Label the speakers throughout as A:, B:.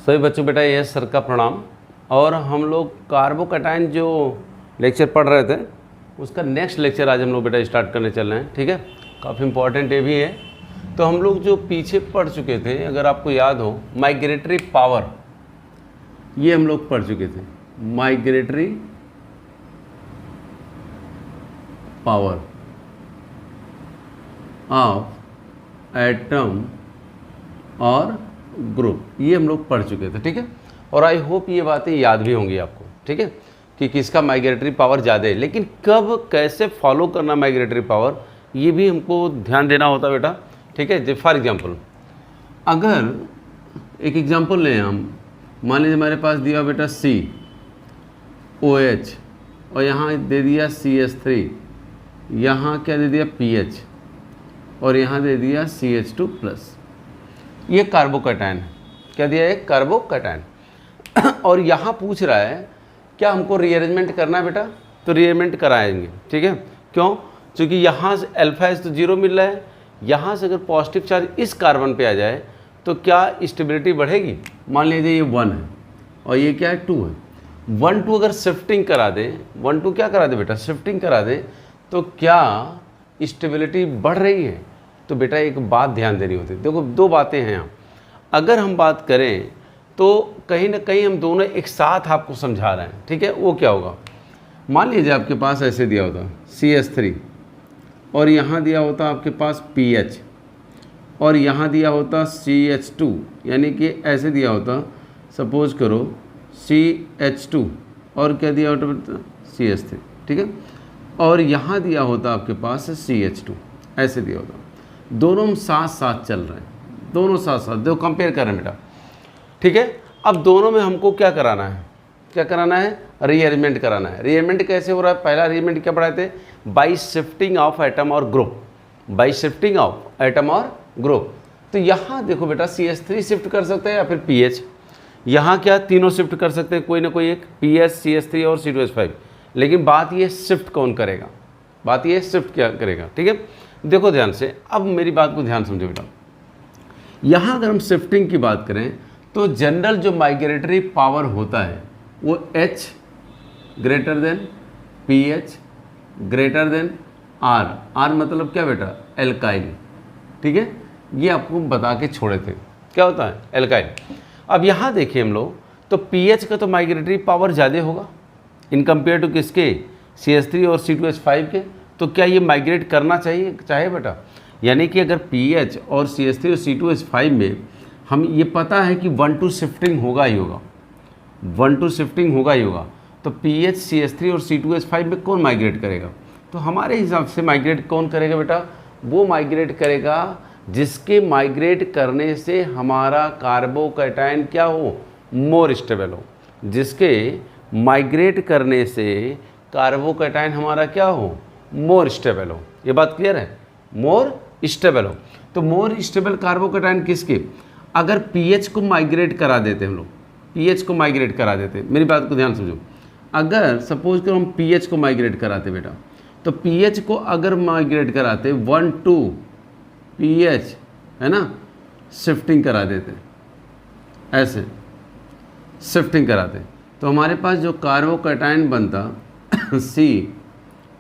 A: सभी बच्चों बेटा ये सर का प्रणाम। और हम लोग कार्बोकैटायन जो लेक्चर पढ़ रहे थे उसका नेक्स्ट लेक्चर आज हम लोग बेटा स्टार्ट करने चल रहे हैं। ठीक है, काफ़ी इंपॉर्टेंट ये भी है। तो हम लोग जो पीछे पढ़ चुके थे, अगर आपको याद हो, माइग्रेटरी पावर, ये हम लोग पढ़ चुके थे। माइग्रेटरी पावर ऑफ एटम और ग्रुप, ये हम लोग पढ़ चुके थे। ठीक है, और आई होप ये बातें याद भी होंगी आपको। ठीक है, कि किसका माइग्रेटरी पावर ज़्यादा है, लेकिन कब कैसे फॉलो करना माइग्रेटरी पावर, ये भी हमको ध्यान देना होता है बेटा। ठीक है, फॉर एग्जांपल अगर एक एग्जांपल लें हम, मान लीजिए हमारे पास दिया बेटा COH और यहाँ दे दिया CH3, यहाँ क्या दे दिया PH और यहाँ दे दिया CH2+। ये कार्बोकैटायन है। क्या दिया है? कार्बोकैटायन। और यहाँ पूछ रहा है क्या हमको रीअरेंजमेंट करना है बेटा, तो रीअरेंजमेंट कराएंगे। ठीक है, क्यों? क्योंकि यहाँ से अल्फा एच तो 0 मिल रहा है, यहाँ से अगर पॉजिटिव चार्ज इस कार्बन पे आ जाए तो क्या स्टेबिलिटी बढ़ेगी? मान लीजिए ये 1 है और ये क्या है 2 है। 1 2 अगर शिफ्टिंग करा दे, 1 2 क्या करा दे बेटा, शिफ्टिंग करा दे, तो क्या स्टेबिलिटी बढ़ रही है? तो बेटा एक बात ध्यान देनी होती है। देखो दो बातें हैं यहाँ। अगर हम बात करें तो कहीं ना कहीं हम दोनों एक साथ आपको समझा रहे हैं। ठीक है, वो क्या होगा, मान लीजिए आपके पास ऐसे दिया होता CH3 और यहाँ दिया होता आपके पास PH और यहाँ दिया होता CH2, यानी कि ऐसे दिया होता, सपोज करो CH2 और क्या दिया होता CH3। ठीक है, और यहाँ दिया होता आपके पास CH2, ऐसे दिया होता। दोनों हम साथ साथ चल रहे हैं, दोनों साथ साथ, देखो कंपेयर कर रहे हैं बेटा। ठीक है, अब दोनों में हमको क्या कराना है, क्या कराना है? रीअरेंजमेंट कराना है। रीअरेंजमेंट कैसे हो रहा है? पहला रीअरेंजमेंट क्या पढ़ाए थे? बाई शिफ्टिंग ऑफ एटम और group, by shifting of atom और ग्रुप। तो यहाँ देखो बेटा CH3 शिफ्ट कर सकते हैं या फिर PH, यहाँ क्या तीनों शिफ्ट कर सकते हैं, कोई ना कोई एक, PH CH3 और C2H5। लेकिन बात ये शिफ्ट कौन करेगा, बात ये शिफ्ट क्या करेगा। ठीक है, देखो ध्यान से, अब मेरी बात को ध्यान समझो बेटा। यहाँ अगर हम शिफ्टिंग की बात करें तो जनरल जो माइग्रेटरी पावर होता है वो H greater than PH greater than R। R मतलब क्या बेटा? एल्काइल। ठीक है, ये आपको बता के छोड़े थे, क्या होता है? एल्काइल। अब यहाँ देखिए हम लोग, तो PH का तो माइग्रेटरी पावर ज़्यादा होगा इन कंपेयर टू किसके? CH3 और C2H5 के। तो क्या ये माइग्रेट करना चाहिए बेटा? यानी कि अगर PH और CH3 और C2H5 में हम ये पता है कि 1 2 शिफ्टिंग होगा ही होगा, 1 2 शिफ्टिंग होगा ही होगा, तो PH CH3 और C2H5 में कौन माइग्रेट करेगा? तो हमारे हिसाब से माइग्रेट कौन करेगा बेटा? वो माइग्रेट करेगा जिसके माइग्रेट करने से हमारा कार्बोकैटायन क्या हो? मोर स्टेबल हो। जिसके माइग्रेट करने से कार्बोकैटायन हमारा क्या हो? मोर स्टेबल हो। ये बात क्लियर है? मोर स्टेबल हो। तो मोर स्टेबल कार्बोकैटायन किसके? अगर PH को माइग्रेट करा देते हम लोग, PH को माइग्रेट करा देते, मेरी बात को ध्यान समझो। अगर सपोज करो हम PH को माइग्रेट कराते बेटा, तो PH को अगर माइग्रेट कराते 1 2 PH, है ना, शिफ्टिंग करा देते, ऐसे शिफ्टिंग कराते, तो हमारे पास जो कार्बोकैटायन बनता C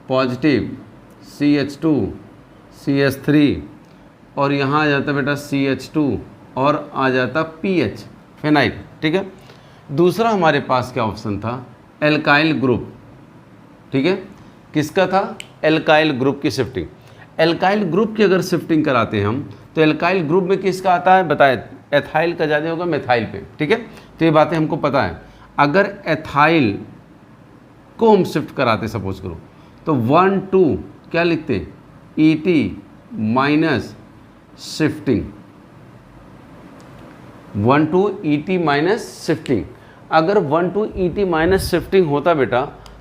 A: पॉजिटिव, CH2 CH3 और यहाँ आ जाता बेटा CH2 और आ जाता PH फेनाइल। ठीक है, दूसरा हमारे पास क्या ऑप्शन था? Alkyl group. ठीक है, किसका था? एल्काइल ग्रुप की शिफ्टिंग। एल्काइल ग्रुप की अगर शिफ्टिंग कराते हैं हम, तो एल्काइल ग्रुप में किसका आता है बताए? एथाइल का ज़्यादा होगा मेथाइल पे। ठीक है, तो ये बातें हमको पता है। अगर एथाइल को हम शिफ्ट कराते सपोज करो, तो 1 2 क्या लिखते? ET minus shifting, 1 2 ET minus shifting. अगर 1 2 ET माइनस शिफ्टिंग होता बेटा,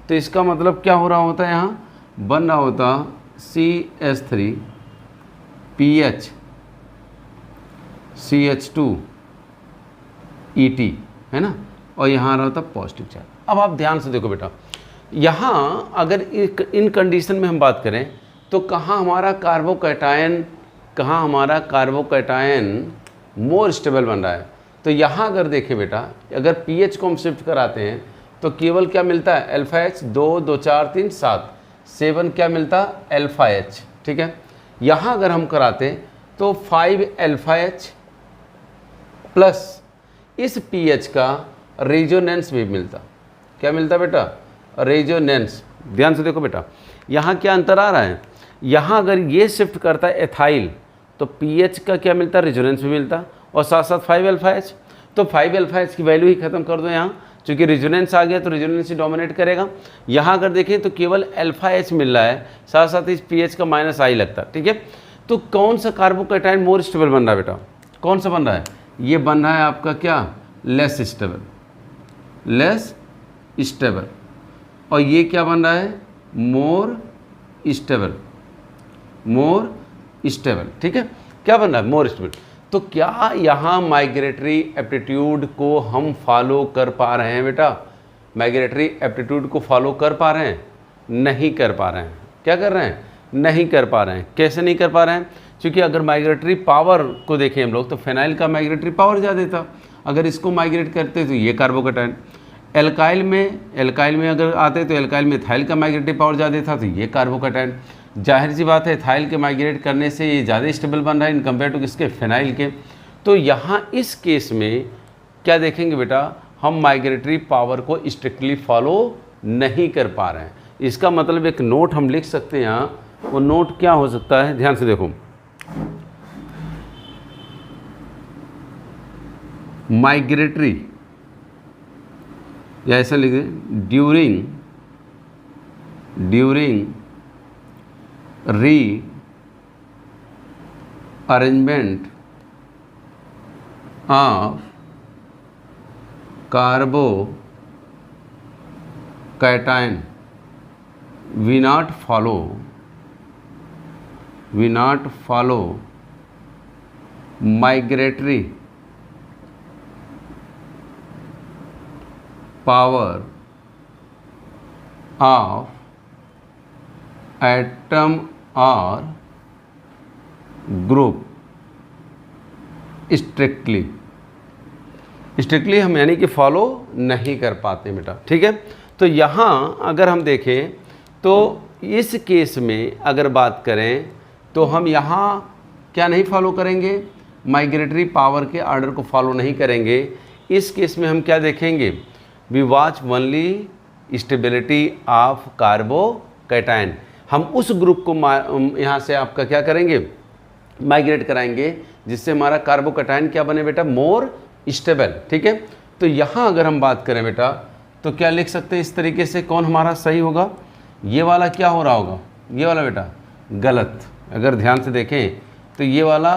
A: तो इसका मतलब क्या हो रहा होता है? यहाँ बन रहा होता CH3 PH CH2 ET, है ना, और यहाँ आ रहा होता पॉजिटिव चार्ज। अब आप ध्यान से देखो बेटा, यहाँ अगर इन कंडीशन में हम बात करें तो कहाँ हमारा कार्बोकैटायन मोर स्टेबल बन रहा है? तो यहाँ अगर देखें बेटा, अगर पीएच को हम शिफ्ट कराते हैं तो केवल क्या मिलता है, अल्फा एच, 2 2 4 3 7 7 क्या मिलता है, अल्फा एच। ठीक है, यहाँ अगर हम कराते तो 5 अल्फा एच प्लस इस पीएच का रेजोनेंस भी मिलता। क्या मिलता बेटा, रेजोनेंस। ध्यान से देखो बेटा, यहाँ क्या अंतर आ रहा है, यहाँ अगर ये शिफ्ट करता है एथाइल तो पीएच का क्या मिलता है, रेजोनेंस भी मिलता, और साथ साथ 5 अल्फा एच। तो 5 अल्फा एच की वैल्यू ही खत्म कर दो यहाँ, चूँकि रेजोनेंस आ गया तो रेजोनेंस ही डोमिनेट करेगा। यहाँ अगर देखें तो केवल अल्फा एच मिल रहा है, साथ साथ इस पीएच का माइनस आई लगता। ठीक है, तो कौन सा कार्बोकैटायन मोर स्टेबल बन रहा है बेटा, कौन सा बन रहा है, ये बन रहा है आपका क्या, लेस स्टेबल, लेस स्टेबल। और ये क्या बन रहा है, मोर स्टेबल, मोर स्टेबल। ठीक है, क्या बन रहा है, मोर स्टेबल। तो क्या यहाँ माइग्रेटरी एप्टीट्यूड को हम फॉलो कर पा रहे हैं बेटा, माइग्रेटरी एप्टीट्यूड को फॉलो कर पा रहे हैं, नहीं कर पा रहे हैं। क्या कर रहे हैं, नहीं कर पा रहे हैं। कैसे नहीं कर पा रहे हैं, क्योंकि अगर माइग्रेटरी पावर को देखें हम लोग तो फेनाइल का माइग्रेटरी पावर ज़्यादा था, अगर इसको माइग्रेट करते तो ये कार्बोकैटायन। एल्काइल में अगर आते तो एल्काइल में इथाइल का माइग्रेटरी पावर ज़्यादा था तो ये कार्बोकैटायन। जाहिर सी बात है इथाइल के माइग्रेट करने से ये ज़्यादा स्टेबल बन रहा है इन कंपेयर टू किसके, फेनाइल के। तो यहाँ इस केस में क्या देखेंगे बेटा, हम माइग्रेटरी पावर को स्ट्रिक्टली फॉलो नहीं कर पा रहे हैं। इसका मतलब एक नोट हम लिख सकते हैं यहाँ, वो नोट क्या हो सकता है, ध्यान से देखो, माइग्रेटरी, या ऐसा लिख दें, during rearrangement of carbocation we not follow migratory power of atom और ग्रुप स्ट्रिक्टली हम यानी कि फॉलो नहीं कर पाते बेटा। ठीक है, तो यहाँ अगर हम देखें तो इस केस में अगर बात करें तो हम यहाँ क्या नहीं फॉलो करेंगे, माइग्रेटरी पावर के आर्डर को फॉलो नहीं करेंगे। इस केस में हम क्या देखेंगे, we watch only stability of carbocation. हम उस ग्रुप को यहाँ से आपका क्या करेंगे, माइग्रेट कराएंगे, जिससे हमारा कार्बोकैटायन क्या बने बेटा, मोर स्टेबल। ठीक है, तो यहाँ अगर हम बात करें बेटा तो क्या लिख सकते हैं इस तरीके से, कौन हमारा सही होगा, ये वाला क्या हो रहा होगा, ये वाला बेटा गलत। अगर ध्यान से देखें तो ये वाला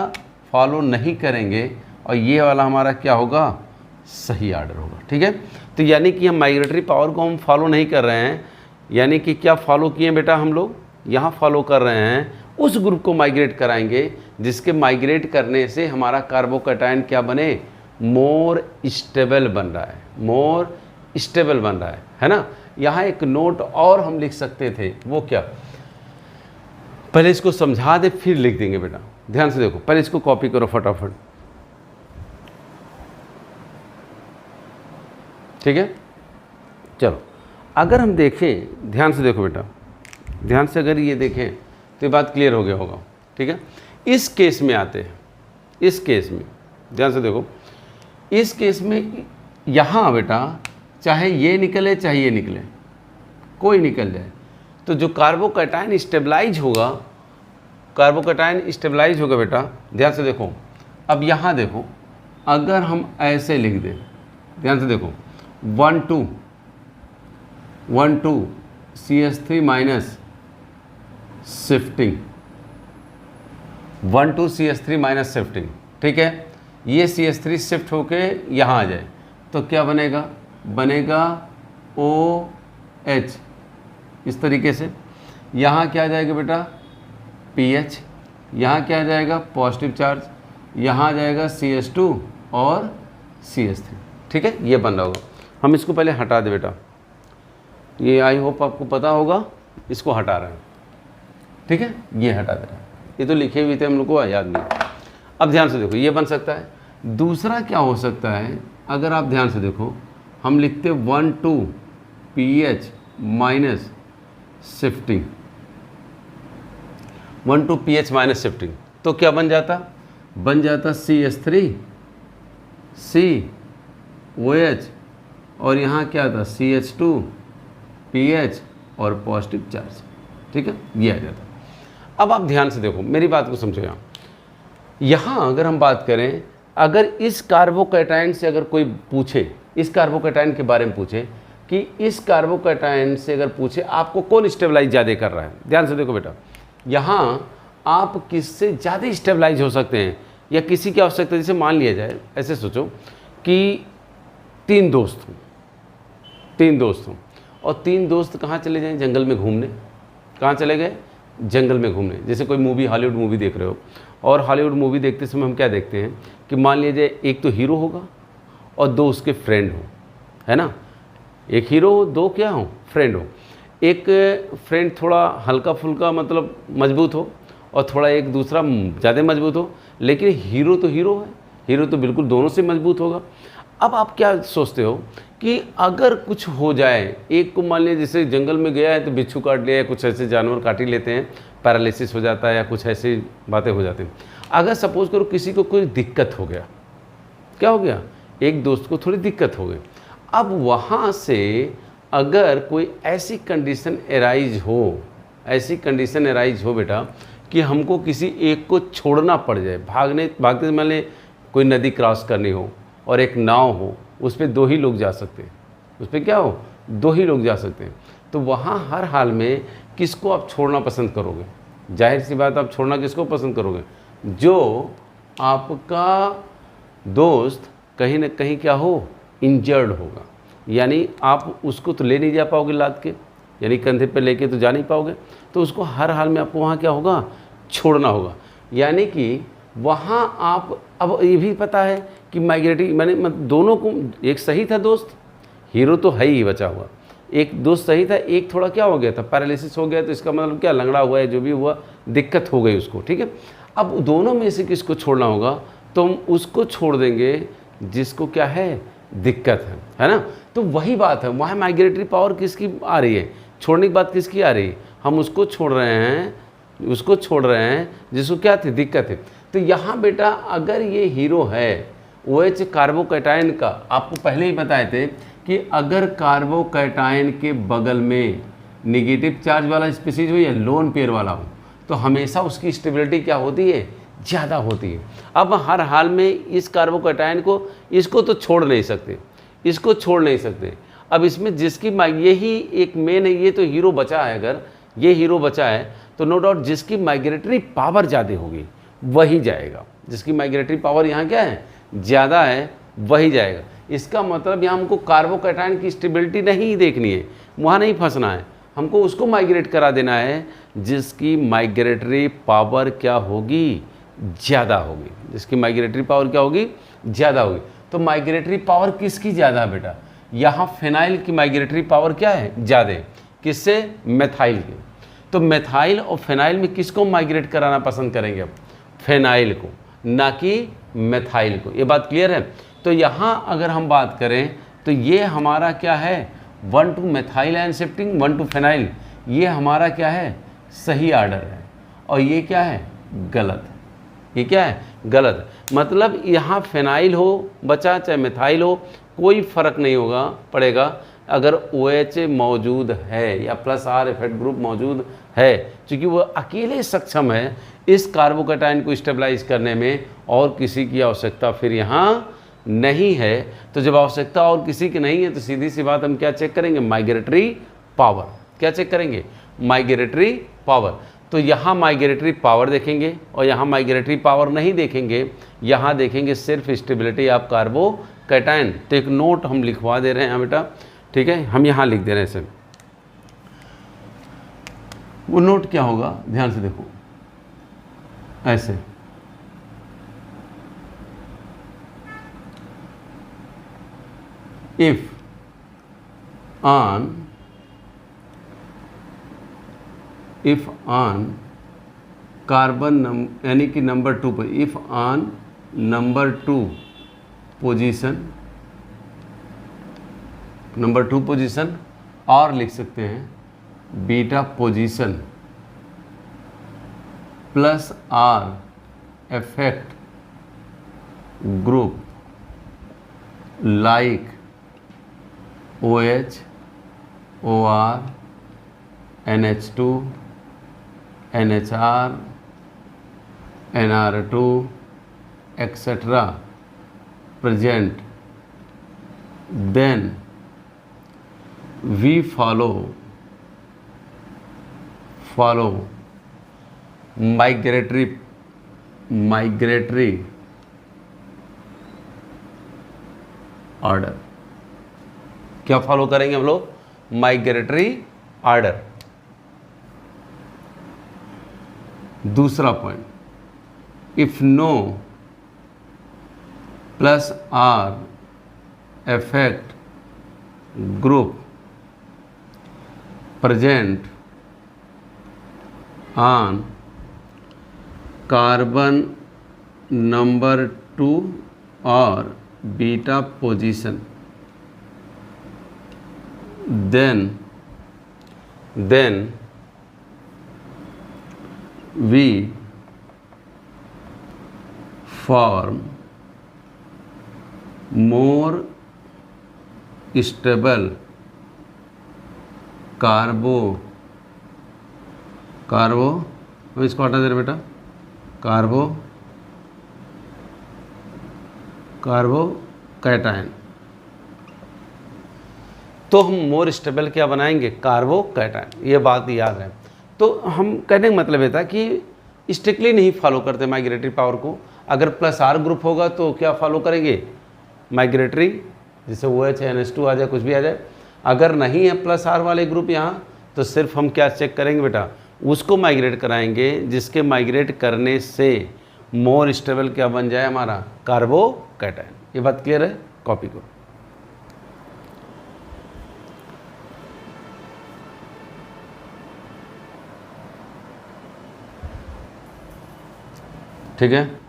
A: फॉलो नहीं करेंगे और ये वाला हमारा क्या होगा, सही आर्डर होगा। ठीक है, तो यानी कि हम माइग्रेटरी पावर को हम फॉलो नहीं कर रहे हैं, यानी कि क्या फॉलो किए बेटा, हम लोग यहाँ फॉलो कर रहे हैं, उस ग्रुप को माइग्रेट कराएंगे जिसके माइग्रेट करने से हमारा कार्बोकैटायन क्या बने, मोर स्टेबल बन रहा है, मोर स्टेबल बन रहा है ना। यहाँ एक नोट और हम लिख सकते थे, वो क्या, पहले इसको समझा दे फिर लिख देंगे बेटा। ध्यान से देखो, पहले इसको कॉपी करो फटाफट। ठीक है, चलो अगर हम देखें, ध्यान से देखो बेटा, ध्यान से अगर ये देखें तो ये बात क्लियर हो गया होगा। ठीक है, इस केस में आते हैं, इस केस में ध्यान से देखो, इस केस में यहाँ बेटा चाहे ये निकले चाहे ये निकले, कोई निकल जाए, तो जो कार्बोकैटायन स्टेबलाइज होगा, कार्बोकैटायन स्टेबलाइज होगा बेटा। ध्यान से देखो, अब यहाँ देखो, अगर हम ऐसे लिख दें, ध्यान से देखो, 1 2 CH3 minus shifting, 1 2 CH3 minus shifting. ठीक है, ये CH3 शिफ्ट होके यहाँ आ जाए तो क्या बनेगा, बनेगा OH इस तरीके से। यहाँ क्या आ जाएगा बेटा, PH, यहाँ क्या आ जाएगा, पॉजिटिव चार्ज, यहाँ आ जाएगा CH2 और CH3। ठीक है, ये बन रहा होगा। हम इसको पहले हटा दे बेटा, ये आई होप आपको पता होगा, इसको हटा रहे हैं। ठीक है, ये हटा दे रहे हैं, ये तो लिखे हुए थे हम लोग को याद नहीं। अब ध्यान से देखो, ये बन सकता है, दूसरा क्या हो सकता है, अगर आप ध्यान से देखो, हम लिखते 1,2 pH minus shifting, 1,2 pH minus shifting, तो क्या बन जाता CH3 COH और यहाँ क्या था CH2 pH और पॉजिटिव चार्ज, ठीक है, ये आ जाता। अब आप ध्यान से देखो, मेरी बात को समझो। यहाँ अगर हम बात करें, अगर इस कार्बोकैटायन से अगर कोई पूछे, इस कार्बोकैटायन के बारे में पूछे कि इस कार्बोकैटायन से अगर पूछे आपको कौन स्टेबलाइज ज़्यादा कर रहा है, ध्यान से देखो बेटा, यहाँ आप किससे ज़्यादा स्टेबलाइज हो सकते हैं या किसी की आवश्यकता, जैसे मान लिया जाए, ऐसे सोचो कि 3 दोस्त हों और 3 दोस्त कहाँ चले जाएं, जंगल में घूमने। कहाँ चले गए, जंगल में घूमने। जैसे कोई मूवी, हॉलीवुड मूवी देख रहे हो, और हॉलीवुड मूवी देखते समय हम क्या देखते हैं कि मान लीजिए एक तो हीरो होगा और 2 उसके फ्रेंड हो, है ना, एक हीरो हो, 2 क्या हो, फ्रेंड हो। एक फ्रेंड थोड़ा हल्का फुल्का मतलब मजबूत हो और थोड़ा एक दूसरा ज़्यादा मजबूत हो, लेकिन हीरो तो हीरो है, हीरो तो बिल्कुल दोनों से मजबूत होगा। अब आप क्या सोचते हो कि अगर कुछ हो जाए, एक को मान लीजिए जैसे जंगल में गया है तो बिच्छू काट लिया है, कुछ ऐसे जानवर काट ही लेते हैं, पैरालिसिस हो जाता है या कुछ ऐसी बातें हो जाती हैं। अगर सपोज करो किसी को कोई दिक्कत हो गया, क्या हो गया, एक दोस्त को थोड़ी दिक्कत हो गई, अब वहाँ से अगर कोई ऐसी कंडीशन एराइज हो बेटा कि हमको किसी एक को छोड़ना पड़ जाए, भागते मान कोई नदी क्रॉस करनी हो और एक नाव हो, उस पर 2 ही लोग जा सकते हैं, उस पर क्या हो, 2 ही लोग जा सकते हैं, तो वहाँ हर हाल में किसको आप छोड़ना पसंद करोगे? जाहिर सी बात, आप छोड़ना किसको पसंद करोगे? जो आपका दोस्त कहीं ना कहीं क्या हो, इंजर्ड होगा, यानी आप उसको तो ले नहीं जा पाओगे लाद के, यानी कंधे पे लेके तो जा नहीं पाओगे, तो उसको हर हाल में आपको वहाँ क्या होगा, छोड़ना होगा। यानी कि वहाँ आप, अब ये भी पता है कि माइग्रेटरी मैंने दोनों को, एक सही था दोस्त, हीरो तो है ही बचा हुआ, एक दोस्त सही था, एक थोड़ा क्या हो गया था, पैरालिसिस हो गया, तो इसका मतलब क्या, लंगड़ा हुआ है, जो भी हुआ दिक्कत हो गई उसको, ठीक है। अब दोनों में से किसको छोड़ना होगा, तो हम उसको छोड़ देंगे जिसको क्या है, दिक्कत है ना। तो वही बात है, वहाँ माइग्रेटरी पावर किसकी आ रही है, छोड़ने की बात किसकी आ रही है, हम उसको छोड़ रहे हैं जिसको क्या थी, दिक्कत है। तो यहाँ बेटा अगर ये हीरो है, OH कार्बोकैटायन का, आपको पहले ही बताए थे कि अगर कार्बोकैटायन के बगल में निगेटिव चार्ज वाला स्पीशीज हो या लोन पेयर वाला हो, तो हमेशा उसकी स्टेबिलिटी क्या होती है, ज़्यादा होती है। अब हर हाल में इस कार्बोकैटायन को, इसको तो छोड़ नहीं सकते, इसको छोड़ नहीं सकते। अब इसमें जिसकी यही एक मेन है, ये तो हीरो बचा है, अगर ये हीरो बचा है तो नो डाउट जिसकी माइग्रेटरी पावर ज़्यादा होगी वही जाएगा, जिसकी माइग्रेटरी पावर यहाँ क्या है, ज़्यादा है, वही जाएगा। इसका मतलब यहाँ हमको कार्बोकैटायन की स्टेबिलिटी नहीं देखनी है, वहाँ नहीं फंसना है, हमको उसको माइग्रेट करा देना है जिसकी माइग्रेटरी पावर क्या होगी, ज़्यादा होगी, जिसकी माइग्रेटरी पावर क्या होगी, ज़्यादा होगी। तो माइग्रेटरी पावर किसकी ज़्यादा है बेटा, यहाँ फिनाइल की माइग्रेटरी पावर क्या है, ज़्यादा, किससे, मेथाइल की। तो मेथाइल और फिनाइल में किसको माइग्रेट कराना पसंद करेंगे, अब फिनाइल को, ना कि मेथाइल को। ये बात क्लियर है। तो यहाँ अगर हम बात करें तो ये हमारा क्या है, 1 to methyl and shifting, 1 to phenyl, ये हमारा क्या है, सही आर्डर है, और ये क्या है, गलत है। ये क्या है, गलत। मतलब यहाँ फिनाइल हो बचा चाहे मेथाइल हो, कोई फ़र्क नहीं होगा पड़ेगा अगर OH मौजूद है या +R इफेक्ट ग्रुप मौजूद है, क्योंकि वो अकेले सक्षम है इस कार्बोकैटायन को स्टेबलाइज करने में, और किसी की आवश्यकता फिर यहाँ नहीं है। तो जब आवश्यकता और किसी की नहीं है तो सीधी सी बात, हम क्या चेक करेंगे, माइग्रेटरी पावर। क्या चेक करेंगे, माइग्रेटरी पावर। तो यहाँ माइग्रेटरी पावर देखेंगे और यहाँ माइग्रेटरी पावर नहीं देखेंगे, यहाँ देखेंगे सिर्फ स्टेबिलिटी ऑफ कार्बोकैटायन। तो एक नोट हम लिखवा दे रहे हैं बेटा, ठीक है, हम यहाँ लिख दे रहे हैं सर। वो नोट क्या होगा, ध्यान से देखो, ऐसे इफ ऑन कार्बन यानी कि नंबर 2 पर, if on number 2 position, number 2 position, और लिख सकते हैं beta position plus R effect group like OH, OR, NH2, NHR, NR2, etc. present, then we follow migratory order. क्या फॉलो करेंगे हम लोग? Migratory order. दूसरा point, if no plus R effect group present on carbon number 2 और beta position, then we form more stable कार्बो इसको हटा दे रहे बेटा, कार्बोकैटायन। तो हम मोर स्टेबल क्या बनाएंगे? कार्बोकैटायन। ये बात याद है। तो हम कहने का मतलब ये था कि स्ट्रिक्टली नहीं फॉलो करते माइग्रेटरी पावर को। अगर प्लस आर ग्रुप होगा तो क्या फॉलो करेंगे? माइग्रेटरी, जैसे OH NH2 आ जाए, कुछ भी आ जाए। अगर नहीं है प्लस आर वाले ग्रुप यहाँ, तो सिर्फ हम क्या चेक करेंगे बेटा? उसको माइग्रेट कराएंगे जिसके माइग्रेट करने से मोर स्टेबल क्या बन जाए हमारा? कार्बोकैटायन। ये बात क्लियर है? कॉपी करो। ठीक है।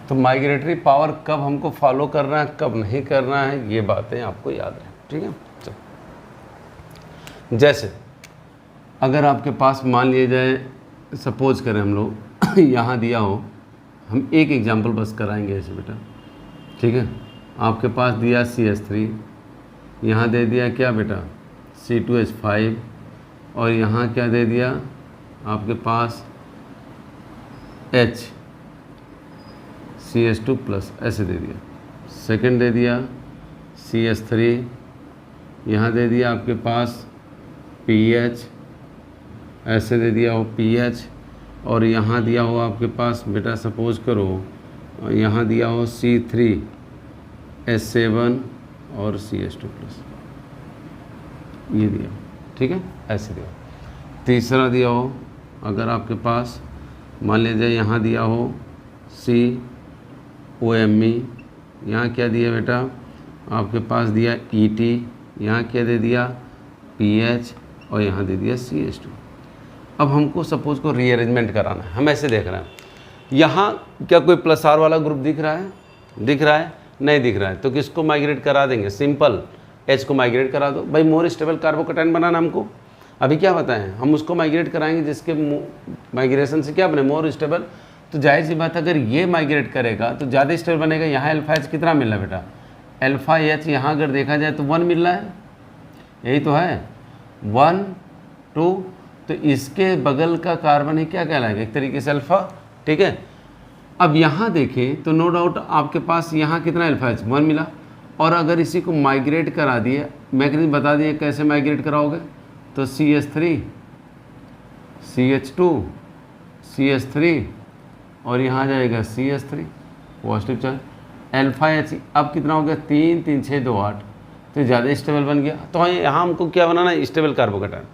A: तो माइग्रेटरी पावर कब हमको फॉलो करना है, कब नहीं करना है, ये बातें आपको याद है। ठीक है। चलो, जैसे अगर आपके पास मान लिया जाए, सपोज करें हम लोग यहाँ दिया हो, हम एक एग्जांपल बस कराएंगे ऐसे बेटा। ठीक है। आपके पास दिया CH3, यहाँ दे दिया क्या बेटा? C2H5, और यहाँ क्या दे दिया आपके पास? CH2+, ऐसे दे दिया। सेकंड दे दिया CH3, यहाँ दे दिया आपके पास PH, ऐसे दे दिया हो PH, और यहाँ दिया हो आपके पास बेटा, सपोज करो यहाँ दिया हो C3H7 और CH2+, ये दिया। ठीक है, ऐसे दिया। तीसरा दिया हो अगर आपके पास, मान लीजिए यहाँ दिया हो COMe, यहाँ क्या दिया बेटा आपके पास? दिया ET, यहाँ क्या दे दिया? PH, और यहाँ दे दिया CH2। अब हमको सपोज को रीअरेंजमेंट कराना है। हम ऐसे देख रहे हैं, यहाँ क्या कोई प्लस आर वाला ग्रुप दिख रहा है? नहीं दिख रहा है। तो किसको माइग्रेट करा देंगे? सिंपल H को माइग्रेट करा दो भाई। मोर स्टेबल कार्बोकैटायन बनाना हमको। अभी क्या बताएं, हम उसको माइग्रेट कराएंगे जिसके माइग्रेशन से क्या बने? More stable. तो जाहिर सी बात, अगर ये माइग्रेट करेगा तो ज़्यादा स्टेबल बनेगा। यहाँ अल्फा H कितना मिल रहा है बेटा? अल्फा H यहाँ अगर देखा जाए तो 1 मिल रहा है, यही तो है 1 2। तो इसके बगल का कार्बन ही क्या कहलाएगा? एक तरीके से अल्फा। ठीक है। अब यहाँ देखें तो नो डाउट आपके पास यहाँ कितना अल्फा H? 1 मिला। और अगर इसी को माइग्रेट करा दिए, मैकेनिज्म बता दिए कैसे माइग्रेट कराओगे? तो CH3 CH2 CH3 और यहाँ जाएगा CH3 positive charge. Alpha H अब कितना हो गया? 3 3 6 2 8। तो ज़्यादा स्टेबल बन गया। तो यहाँ हमको क्या बनाना है, स्टेबल कार्बोकैटायन।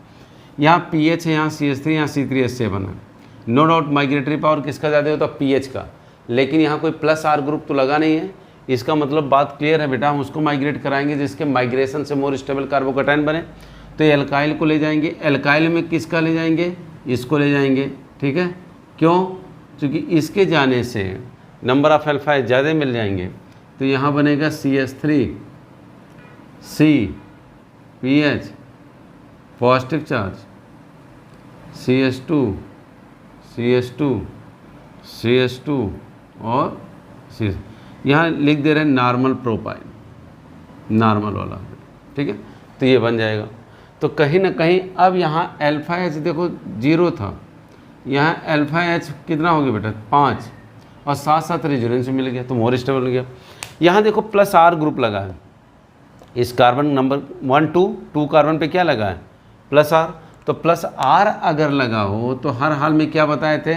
A: यहाँ पीएच है, यहाँ CH3, यहाँ C3H7 है। नो डाउट माइग्रेटरी पावर किसका ज़्यादा होता है, पीएच का, लेकिन यहाँ कोई प्लस R ग्रुप तो लगा नहीं है। इसका मतलब बात क्लियर है बेटा, हम उसको माइग्रेट कराएंगे जिसके माइग्रेशन से मोर स्टेबल कार्बोकैटायन बने। तो एल्काइल को ले जाएंगे, एल्काइल में किसका ले जाएंगे, इसको ले जाएंगे, ठीक है। क्यों, क्योंकि इसके जाने से नंबर ऑफ अल्फाइड ज़्यादा मिल जाएंगे। तो यहाँ बनेगा CH3 C PH positive charge, CH2 CH2 CH2 और CH, यहाँ लिख दे रहे हैं नॉर्मल प्रोपाइन, नॉर्मल वाला, ठीक है। तो ये बन जाएगा। तो कहीं ना कहीं अब यहाँ अल्फा एच देखो 0 था, यहाँ अल्फा एच कितना हो गया बेटा 5, और साथ साथ रेजोनेंस मिल गया, तो मोर स्टेबल हो गया। यहाँ देखो प्लस R ग्रुप लगा है, इस कार्बन नंबर 1 2 कार्बन पे क्या लगा है, प्लस R। तो प्लस R अगर लगा हो तो हर हाल में क्या बताए थे,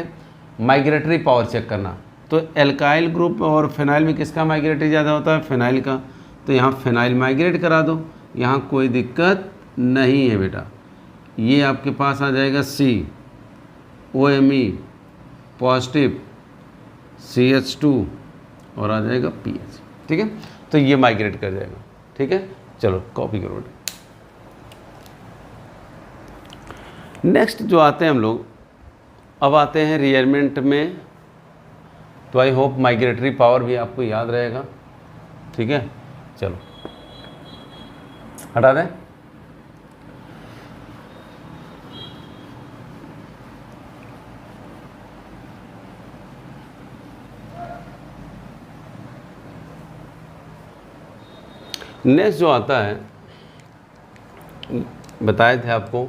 A: माइग्रेटरी पावर चेक करना। तो एल्काइल ग्रुप और फिनाइल में किसका माइग्रेटरी ज़्यादा होता है, फिनाइल का। तो यहाँ फिनाइल माइग्रेट करा दो, यहाँ कोई दिक्कत नहीं है बेटा। ये आपके पास आ जाएगा COMe पॉजिटिव, CH2 और आ जाएगा PH, ठीक है। तो ये माइग्रेट कर जाएगा, ठीक है। चलो कॉपी करो बेटा। नेक्स्ट जो आते हैं हम लोग, अब आते हैं रियरमेंट में। तो आई होप माइग्रेटरी पावर भी आपको याद रहेगा, ठीक है। चलो हटा दें। नेक्स्ट जो आता है, बताए थे आपको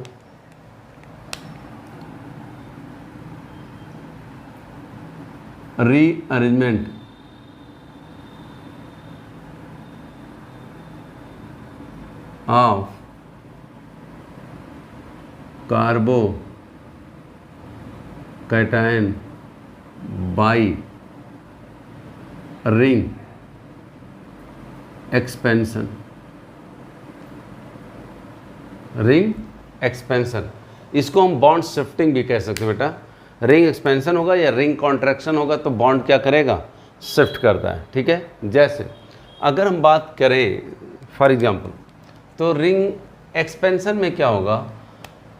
A: rearrangement of carbocation bye ring expansion. Ring expansion, इसको हम बॉन्ड शिफ्टिंग भी कह सकते हैं बेटा। रिंग एक्सपेंशन होगा या रिंग कॉन्ट्रैक्शन होगा तो बॉन्ड क्या करेगा, शिफ्ट करता है, ठीक है। जैसे अगर हम बात करें फॉर एग्जांपल, तो रिंग एक्सपेंशन में क्या होगा,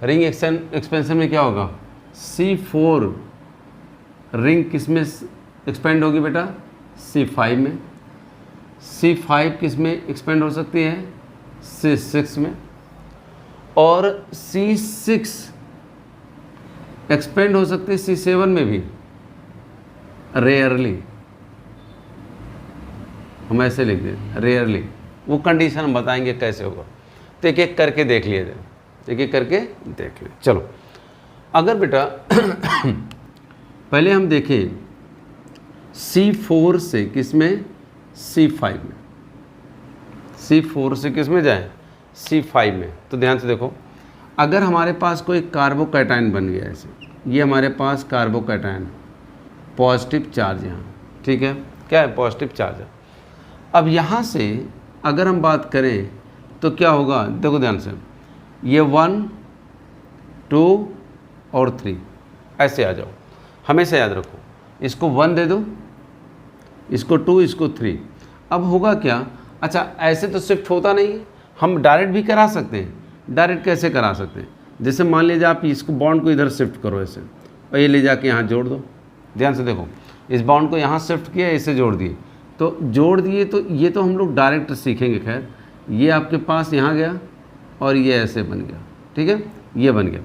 A: रिंग एक्सपेंशन में क्या होगा, C4 रिंग किस में एक्सपेंड होगी बेटा, C5 में। C5 किस में एक्सपेंड हो सकती है, C6 में। और C6 एक्सपेंड हो सकती है C7 में भी, रेयरली, हम ऐसे लिख दें रेयरली। वो कंडीशन हम बताएंगे कैसे होगा। तो एक एक करके देख लिए जाए, एक एक करके देख लिए। चलो अगर बेटा पहले हम देखें C4 से किस में, C5 में। C4 से किस में जाए, C5 में। तो ध्यान से देखो, अगर हमारे पास कोई कार्बोकैटायन बन गया ऐसे, ये हमारे पास कार्बोकैटायन पॉजिटिव चार्ज यहाँ, ठीक है, क्या है, पॉजिटिव चार्ज है। अब यहाँ से अगर हम बात करें तो क्या होगा, देखो ध्यान से, ये 1 2 और 3 ऐसे आ जाओ, हमेशा याद रखो। इसको 1 दे दो, इसको 2, इसको 3। अब होगा क्या, अच्छा ऐसे तो शिफ्ट होता नहीं है, हम डायरेक्ट भी करा सकते हैं। डायरेक्ट कैसे करा सकते हैं, जैसे मान लीजिए आप इसको बॉन्ड को इधर शिफ्ट करो ऐसे, और ये ले जाके यहाँ जोड़ दो। ध्यान से देखो, इस बॉन्ड को यहाँ शिफ्ट किया, इसे जोड़ दिए, तो जोड़ दिए। तो ये तो हम लोग डायरेक्ट सीखेंगे। खैर ये आपके पास यहाँ गया और ये ऐसे बन गया, ठीक है, ये बन गया।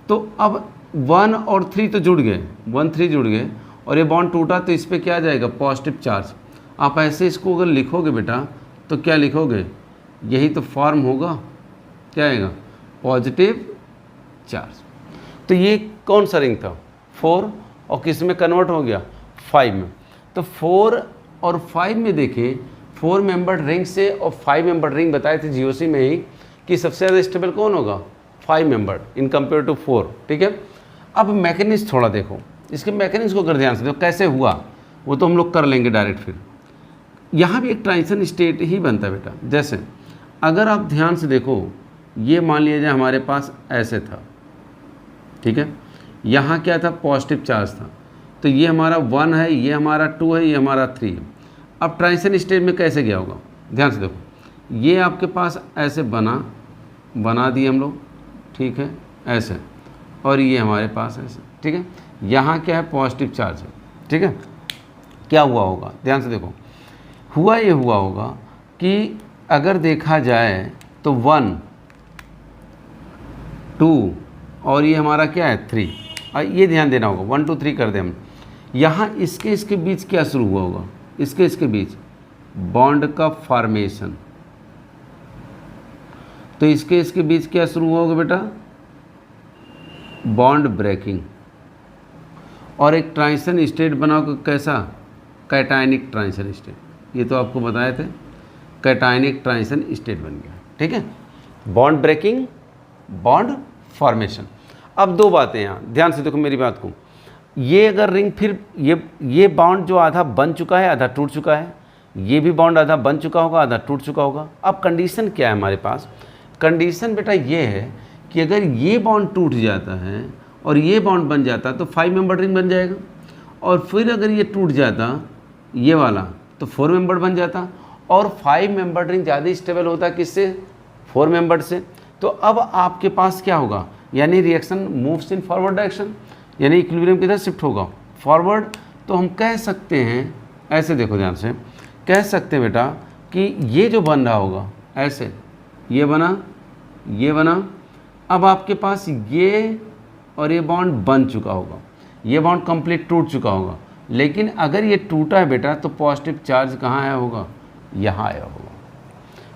A: तो अब 1 और 3 तो जुड़ गए, 1 3 जुड़ गए, और ये बॉन्ड टूटा तो इस पर क्या आ जाएगा, पॉजिटिव चार्ज। आप ऐसे इसको अगर लिखोगे बेटा तो क्या लिखोगे, यही तो फॉर्म होगा, क्या आएगा, पॉजिटिव चार्ज। तो ये कौन सा रिंग था, 4, और किस में कन्वर्ट हो गया, 5 में। तो 4 और 5 में देखें, 4 मेंबर्ड रिंग से और 5 मेंबर्ड रिंग बताए थे जीओसी में ही कि सबसे ज़्यादा स्टेबल कौन होगा, 5 मेंबर्ड इन कंपेयर टू 4, ठीक है। अब मैकेनिज्म थोड़ा देखो, इसके मैकेनिज्म को अगर ध्यान से देखो कैसे हुआ, वो तो हम लोग कर लेंगे डायरेक्ट। फिर यहाँ भी एक ट्रांजिशन स्टेट ही बनता है बेटा। जैसे अगर आप ध्यान से देखो, ये मान लिया जाए हमारे पास ऐसे था, ठीक है, यहाँ क्या था, पॉजिटिव चार्ज था, तो ये हमारा 1 है, ये हमारा 2 है, ये हमारा 3 है। अब ट्रांजिशन स्टेट में कैसे गया होगा, ध्यान से देखो, ये आपके पास ऐसे बना दिए हम लोग, ठीक है, ऐसे, और ये हमारे पास ऐसे, ठीक है, यहाँ क्या है, पॉजिटिव चार्ज है, ठीक है। क्या हुआ होगा, ध्यान से देखो, ये हुआ होगा कि अगर देखा जाए तो 1 2 और ये हमारा क्या है 3, और ये ध्यान देना होगा, 1 2 3 कर दें हम। यहाँ इसके बीच क्या शुरू हुआ होगा, इसके बीच बॉन्ड का फॉर्मेशन, तो इसके बीच क्या शुरू हुआ होगा बेटा, बॉन्ड ब्रेकिंग, और एक ट्रांजिशन स्टेट बना होगा, कैसा, कैटायनिक ट्रांजिशन स्टेट, ये तो आपको बताए थे, कैटायनिक ट्रांजिशन स्टेट बन गया, ठीक है, बॉन्ड ब्रेकिंग, बॉन्ड फॉर्मेशन। अब दो बातें यहाँ ध्यान से देखो मेरी बात को, ये अगर रिंग फिर ये बॉन्ड जो आधा बन चुका है आधा टूट चुका है, ये भी बॉन्ड आधा बन चुका होगा आधा टूट चुका होगा। अब कंडीशन क्या है हमारे पास, कंडीशन बेटा ये है कि अगर ये बॉन्ड टूट जाता है और ये बॉन्ड बन जाता तो 5 मेंबर रिंग बन जाएगा, और फिर अगर ये टूट जाता ये वाला तो 4 मेंबर बन जाता, और 5 मेंबर रिंग ज़्यादा स्टेबल होता किससे, 4 मेंबर से। तो अब आपके पास क्या होगा, यानी reaction moves in forward direction, यानी इक्विलिब्रियम किधर शिफ्ट होगा, फॉरवर्ड। तो हम कह सकते हैं, ऐसे देखो ध्यान से, कह सकते हैं बेटा कि ये जो बन रहा होगा ऐसे, ये बना, अब आपके पास ये और ये बॉन्ड बन चुका होगा, ये बॉन्ड कंप्लीट टूट चुका होगा, लेकिन अगर ये टूटा है बेटा तो पॉजिटिव चार्ज कहाँ आया होगा, यहाँ आया होगा।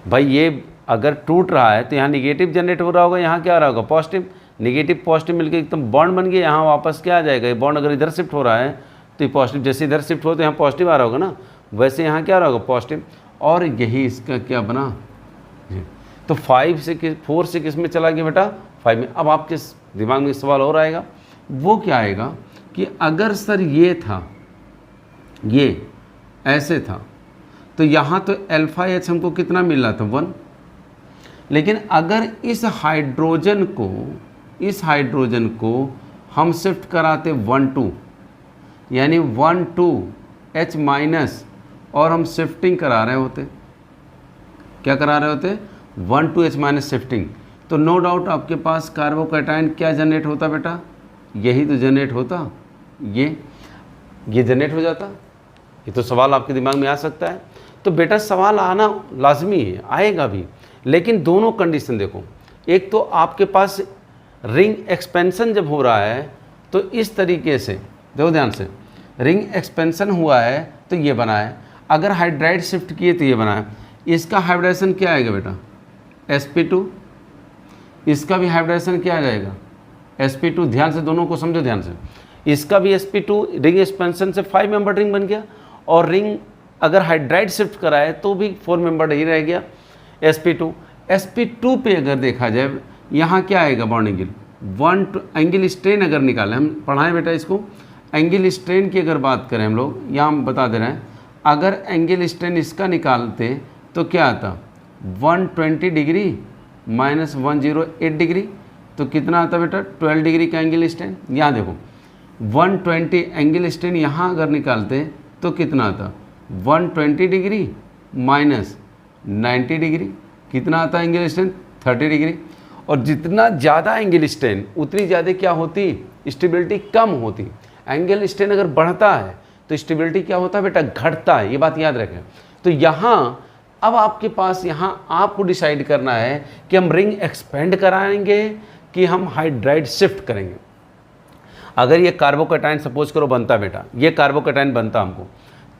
A: भाई ये अगर टूट रहा है तो यहाँ निगेटिव जनरेट हो रहा होगा, यहाँ क्या आ रहा होगा, पॉजिटिव, निगेटिव पॉजिटिव मिलकर एकदम बॉन्ड बन गया, यहाँ वापस क्या आ जाएगा, ये बॉन्ड अगर इधर शिफ्ट हो रहा है तो ये पॉजिटिव, जैसे इधर शिफ्ट हो तो यहाँ पॉजिटिव आ रहा होगा ना, वैसे यहाँ क्या आ रहा होगा, पॉजिटिव, और यही इसका क्या बना, तो 4 से किस में चला गया बेटा, 5 में। अब आपके दिमाग में सवाल और आएगा, वो क्या आएगा कि अगर सर ये था, ये ऐसे था, तो यहाँ तो अल्फा एच हमको कितना मिल रहा था, 1, लेकिन अगर इस हाइड्रोजन को हम शिफ्ट कराते 1 2, यानी 1 2 H माइनस, और हम शिफ्टिंग करा रहे होते, क्या करा रहे होते, 1 2 H माइनस शिफ्टिंग, तो नो डाउट आपके पास कार्बोकैटायन क्या जनरेट होता बेटा, यही तो जनरेट होता, ये जनरेट हो जाता। ये तो सवाल आपके दिमाग में आ सकता है। तो बेटा सवाल आना लाजमी है, आएगा भी, लेकिन दोनों कंडीशन देखो, एक तो आपके पास रिंग एक्सपेंशन जब हो रहा है तो इस तरीके से देखो ध्यान से, रिंग एक्सपेंशन हुआ है तो ये बना है, अगर हाइड्राइड शिफ्ट किए तो ये बना है। इसका हाइब्रिडेशन क्या आएगा बेटा, sp2, इसका भी हाइब्रिडेशन क्या आ जाएगा, sp2, ध्यान से दोनों को समझो ध्यान से, इसका भी sp2 रिंग एक्सपेंशन से 5 मेंबर रिंग बन गया, और रिंग अगर हाइड्राइड शिफ्ट कराए तो भी 4 मेंबर ही रह गया, sp2 पे अगर देखा जाए यहाँ क्या आएगा, बॉन्ड एंगल, एंगल स्ट्रेन अगर निकालें, हम पढ़ाएं बेटा इसको, एंगल स्ट्रेन की अगर बात करें हम लोग, यहाँ हम बता दे रहे हैं, अगर एंगल स्ट्रेन इसका निकालते तो क्या आता, 120 डिग्री माइनस 108 डिग्री, तो कितना आता बेटा, 12 डिग्री का एंगल स्ट्रेन। यहाँ देखो 120 एंगल स्ट्रेन यहाँ अगर निकालते तो कितना आता, 120 डिग्री माइनस 90 डिग्री, कितना आता एंगल स्ट्रेन, 30 डिग्री। और जितना ज़्यादा एंगल स्ट्रेन उतनी ज़्यादा क्या होती, स्टेबिलिटी कम होती। एंगल स्ट्रेन अगर बढ़ता है तो स्टेबिलिटी क्या होता है बेटा, घटता है, ये बात याद रखें। तो यहाँ अब आपके पास यहाँ आपको डिसाइड करना है कि हम रिंग एक्सपेंड कराएंगे कि हम हाइड्राइड शिफ्ट करेंगे। अगर ये कार्बोकैटायन सपोज करो बनता बेटा, ये कार्बोकैटायन बनता हमको,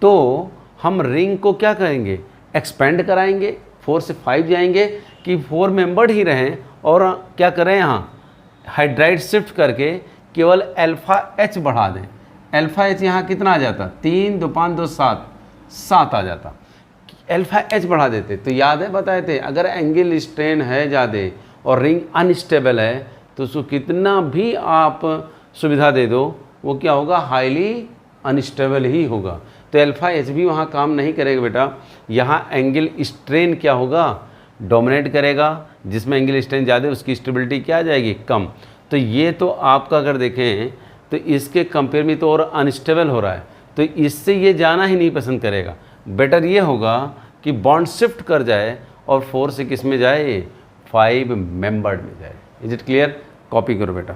A: तो हम रिंग को क्या करेंगे, एक्सपेंड कराएंगे, 4 से 5 जाएंगे कि 4 मेंबर्ड ही रहें, और क्या करें यहाँ हाइड्राइड शिफ्ट करके केवल अल्फा एच बढ़ा दें। अल्फा एच यहाँ कितना आ जाता, 3 2 5 2 7 आ जाता, अल्फा एच बढ़ा देते। तो याद है बताए थे, अगर एंगल स्ट्रेन है ज़्यादा और रिंग अनस्टेबल है तो उसको कितना भी आप सुविधा दे दो वो क्या होगा, हाईली अनस्टेबल ही होगा। तो अल्फा एच भी वहाँ काम नहीं करेगा बेटा, यहाँ एंगल स्ट्रेन क्या होगा, डोमिनेट करेगा, जिसमें एंगल स्ट्रेंथ ज़्यादा उसकी स्टेबिलिटी क्या आ जाएगी, कम। तो ये तो आपका अगर देखें तो इसके कंपेयर में तो और अनस्टेबल हो रहा है, तो इससे ये जाना ही नहीं पसंद करेगा। बेटर ये होगा कि बॉन्ड शिफ्ट कर जाए और 4 से किस में जाए, 5 मेंबर्ड में जाए। Is it clear? कॉपी करो बेटा।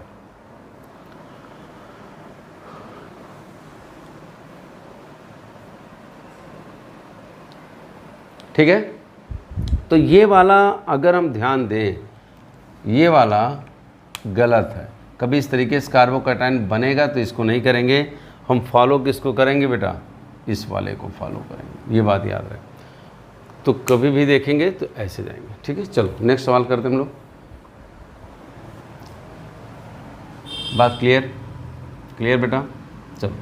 A: ठीक है, तो ये वाला अगर हम ध्यान दें, ये वाला गलत है। कभी इस तरीके से कार्बोकैटायन बनेगा तो इसको नहीं करेंगे, हम फॉलो किसको करेंगे बेटा, इस वाले को फॉलो करेंगे, ये बात याद रखें। तो कभी भी देखेंगे तो ऐसे जाएंगे। ठीक है, चलो नेक्स्ट सवाल करते हैं हम लोग। बात क्लियर? क्लियर बेटा? चलो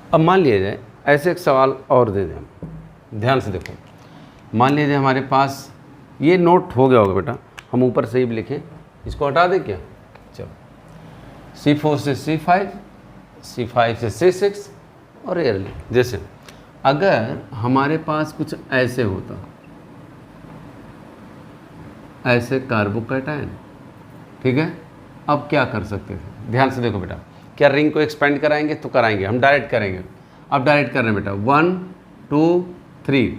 A: अब मान लिया जाए ऐसे एक सवाल और दे दें, ध्यान से देखो। मान लीजिए हमारे पास ये नोट हो गया होगा बेटा, हम ऊपर से ही भी लिखें, इसको हटा दें क्या? चलो, C4 से C5, C5 से C6 और एयरली। जैसे अगर हमारे पास कुछ ऐसे होता, ऐसे कार्बोकैटायन, ठीक है, अब क्या कर सकते थे? ध्यान से देखो बेटा, क्या रिंग को एक्सपेंड कराएंगे? तो कराएंगे, हम डायरेक्ट करेंगे। अब डायरेक्ट कर रहे हैं बेटा, 1 2 3,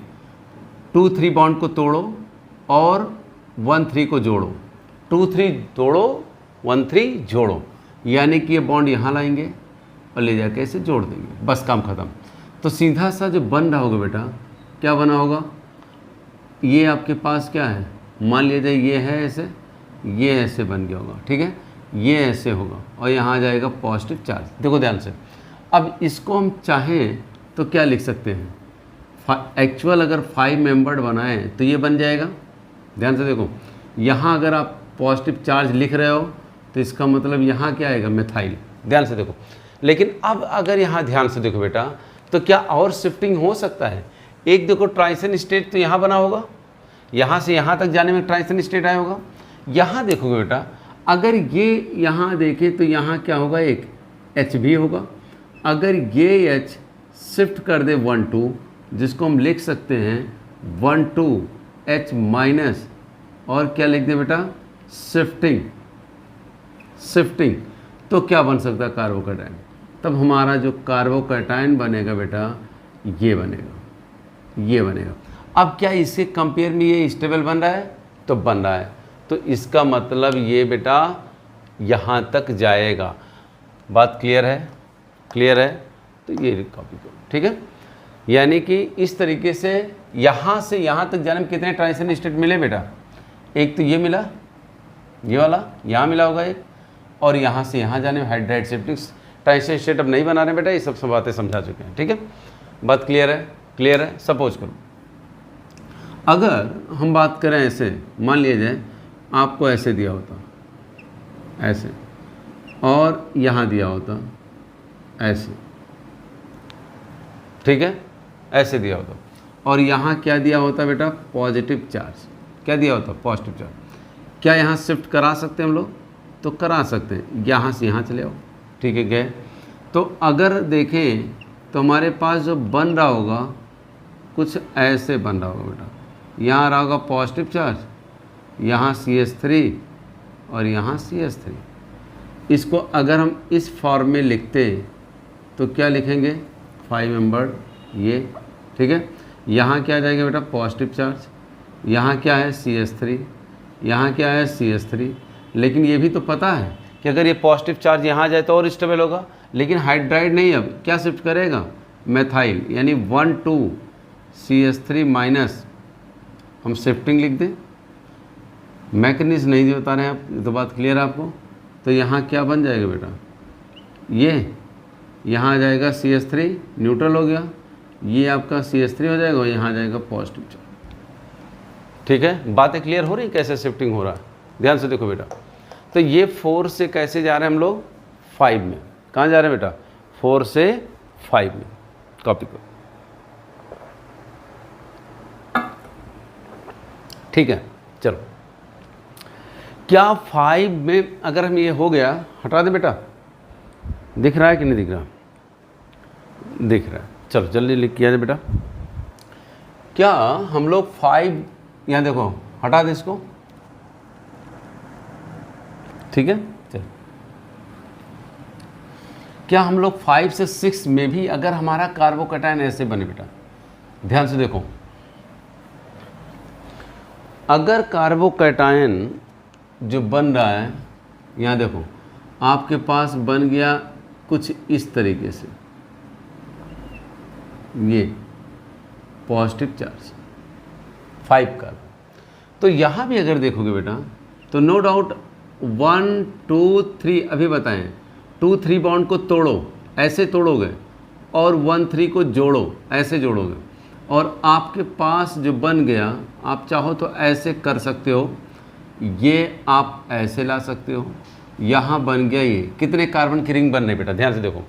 A: 2 3 बॉन्ड को तोड़ो और 1 3 को जोड़ो, 2 3 तोड़ो 1 3 जोड़ो, यानी कि ये बॉन्ड यहाँ लाएंगे और ले जाके इसे जोड़ देंगे, बस काम ख़त्म। तो सीधा सा जो बन रहा होगा बेटा, क्या बना होगा, ये आपके पास क्या है, मान लीजिए ये है ऐसे, ये ऐसे बन गया होगा, ठीक है, ये ऐसे होगा और यहाँ आ जाएगा पॉजिटिव चार्ज। देखो ध्यान से, अब इसको हम चाहें तो क्या लिख सकते हैं, एक्चुअल अगर 5 मेंबर्ड बनाएं तो ये बन जाएगा। ध्यान से देखो, यहाँ अगर आप पॉजिटिव चार्ज लिख रहे हो तो इसका मतलब यहाँ क्या आएगा, मिथाइल। ध्यान से देखो, लेकिन अब अगर यहाँ ध्यान से देखो बेटा, तो क्या और शिफ्टिंग हो सकता है? एक देखो ट्रांजिशन स्टेट तो यहाँ बना होगा, यहाँ से यहाँ तक जाने में ट्रांजिशन स्टेट आया होगा। यहाँ देखोगे बेटा, अगर ये यहाँ देखें तो यहाँ क्या होगा, एक H भी होगा। अगर ये H शिफ्ट कर दे 1 2, जिसको हम लिख सकते हैं 1 2 H माइनस, और क्या लिख दे बेटा, शिफ्टिंग, शिफ्टिंग, तो क्या बन सकता है, कार्बोकैटायन। तब हमारा जो कार्बोकैटायन बनेगा बेटा, ये बनेगा, ये बनेगा। अब क्या इसके कंपेयर में ये स्टेबल बन रहा है? तो बन रहा है, तो इसका मतलब ये बेटा यहाँ तक जाएगा। बात क्लियर है? क्लियर है? तो ये कॉपी करो, ठीक है। यानी कि इस तरीके से यहाँ से यहाँ तक जाने में कितने ट्रांजिशन स्टेट मिले बेटा, एक तो ये मिला, ये वाला यहाँ मिला होगा एक, और यहाँ से यहाँ जाने में हाइड्राइड शिफ्टिंग ट्रांजिशन स्टेट अब नहीं बना रहे बेटा, ये सब बातें समझा चुके हैं, ठीक है। बात क्लियर है? क्लियर है? सपोज करो अगर हम बात करें ऐसे, मान लिया जाए आपको ऐसे दिया होता, ऐसे, और यहाँ दिया होता ऐसे, ठीक है, ऐसे दिया होता, और यहाँ क्या दिया होता बेटा, पॉजिटिव चार्ज। क्या दिया होता, पॉजिटिव चार्ज। क्या यहाँ शिफ्ट करा सकते हैं हम लोग? तो करा सकते हैं, यहाँ से यहाँ चले आओ, ठीक है, गए। तो अगर देखें तो हमारे पास जो बन रहा होगा कुछ ऐसे बन रहा होगा बेटा, यहाँ आ रहा होगा पॉजिटिव चार्ज, यहाँ CH3 और यहाँ CH3। इसको अगर हम इस फॉर्म में लिखते तो क्या लिखेंगे, 5 मेंबर्ड, ये, ठीक है। यहाँ क्या आ जाएगा बेटा, पॉजिटिव चार्ज, यहाँ क्या है CH3, यहाँ क्या है CH3। लेकिन ये भी तो पता है कि अगर ये पॉजिटिव चार्ज यहाँ आ जाए तो और स्टेबल होगा, लेकिन हाइड्राइड नहीं, अब क्या शिफ्ट करेगा, मेथाइल, यानी 1 2 CH3 माइनस, हम शिफ्टिंग लिख दें, मैकेनिज्म नहीं बता रहे हैं आप, तो बात क्लियर है आपको। तो यहाँ क्या बन जाएगा बेटा, ये यहाँ आ जाएगा CH3, न्यूट्रल हो गया, ये आपका CH3 हो जाएगा और यहाँ आ जाएगा पॉजिटिव चार्ज, ठीक है। बातें क्लियर हो रही, कैसे शिफ्टिंग हो रहा है? ध्यान से देखो बेटा, तो ये 4 से कैसे जा रहे हैं हम लोग, 5 में। कहाँ जा रहे हैं बेटा, 4 से 5 में। कॉपी करो, ठीक है। चलो क्या 5 में अगर हम ये हो गया, हटा दे बेटा, दिख रहा है कि नहीं दिख रहा? दिख रहा है। चलो जल्दी लिख किया जाए बेटा। क्या हम लोग 5, यहाँ देखो, हटा दे इसको, ठीक है। चल, क्या हम लोग 5 से 6 में भी अगर हमारा कार्बोकैटायन ऐसे बने बेटा, ध्यान से देखो, अगर कार्बोकैटायन जो बन रहा है, यहाँ देखो आपके पास बन गया कुछ इस तरीके से, ये पॉजिटिव चार्ज 5 का, तो यहाँ भी अगर देखोगे बेटा तो नो डाउट 1 2 3 अभी बताएं, 2 3 बॉन्ड को तोड़ो, ऐसे तोड़ोगे, और 1 3 को जोड़ो, ऐसे जोड़ोगे, और आपके पास जो बन गया, आप चाहो तो ऐसे कर सकते हो, ये आप ऐसे ला सकते हो, यहाँ बन गया ये। कितने कार्बन की रिंग बन रही बेटा, ध्यान से देखो,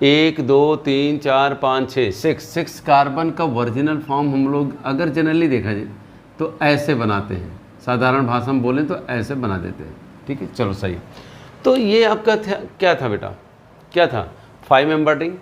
A: 1 2 3 4 5 6 6 कार्बन का ओरिजिनल फॉर्म हम लोग अगर जनरली देखा जाए तो ऐसे बनाते हैं, साधारण भाषा में बोलें तो ऐसे बना देते हैं, ठीक है। चलो सही। तो ये आपका क्या था बेटा, क्या था? 5 मेंबर रिंग,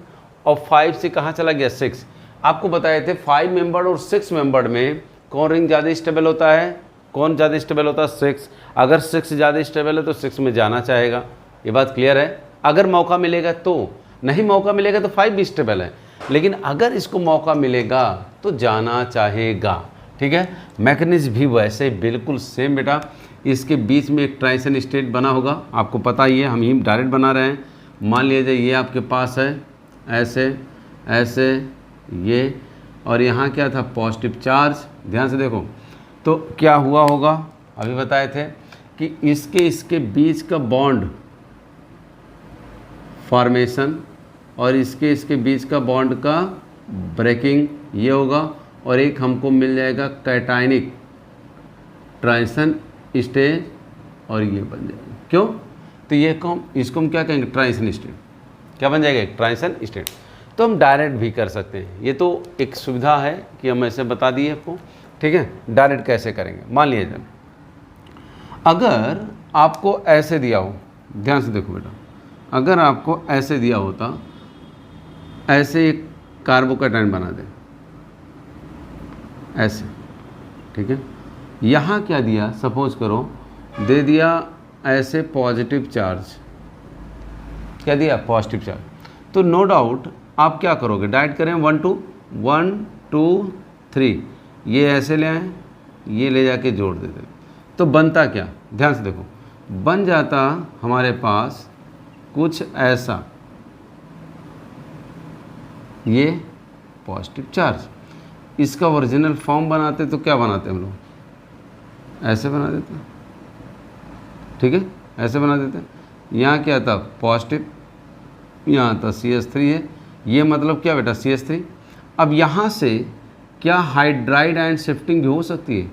A: और 5 से कहाँ चला गया? 6। आपको बताए थे 5 मेंबर और 6 मेंबर में कौन रिंग ज़्यादा स्टेबल होता है, कौन ज़्यादा स्टेबल होता है? 6। अगर 6 ज़्यादा स्टेबल है तो 6 में जाना चाहेगा, ये बात क्लियर है। अगर मौका मिलेगा तो, नहीं मौका मिलेगा तो 5 भी स्टेबल है, लेकिन अगर इसको मौका मिलेगा तो जाना चाहेगा, ठीक है। मैकेनिज्म भी वैसे बिल्कुल सेम बेटा। इसके बीच में एक ट्रांजिशन स्टेट बना होगा, आपको पता ही है, हम ही डायरेक्ट बना रहे हैं। मान लीजिए ये आपके पास है ऐसे ऐसे ये, और यहाँ क्या था? Positive charge. ध्यान से देखो तो क्या हुआ होगा, अभी बताए थे कि इसके बीच का बॉन्ड फॉर्मेशन और इसके बीच का बॉन्ड का ब्रेकिंग ये होगा, और एक हमको मिल जाएगा कैटायनिक ट्रांजिशन स्टेज, और ये बन जाएगा। क्यों? तो ये इसको हम क्या कहेंगे? Transition state. क्या बन जाएगा? एक ट्रांजिशन स्टेट। तो हम डायरेक्ट भी कर सकते हैं, ये तो एक सुविधा है कि हम ऐसे बता दिए आपको, ठीक है। डायरेक्ट कैसे करेंगे? मान लीजिए अगर आपको ऐसे दिया हो, ध्यान से देखो बेटा, अगर आपको ऐसे दिया होता, ऐसे एक कार्बोकैटायन बना दे ऐसे, ठीक है। यहाँ क्या दिया? सपोज करो दे दिया ऐसे पॉजिटिव चार्ज, क्या दिया? Positive charge. तो नो डाउट आप क्या करोगे? डायरेक्ट करें 1 2 3, ये ऐसे ले आए, ये ले जाके जोड़ देते, तो बनता क्या? ध्यान से देखो, बन जाता हमारे पास कुछ ऐसा, ये पॉजिटिव चार्ज। इसका ओरिजिनल फॉर्म बनाते तो क्या बनाते हम लोग? ऐसे बना देते, ठीक है, ऐसे बना देते। यहाँ क्या था? पॉजिटिव, यहाँ था CH3 है, ये मतलब क्या बेटा? CH3। अब यहाँ से क्या हाइड्राइड आयन शिफ्टिंग भी हो सकती है?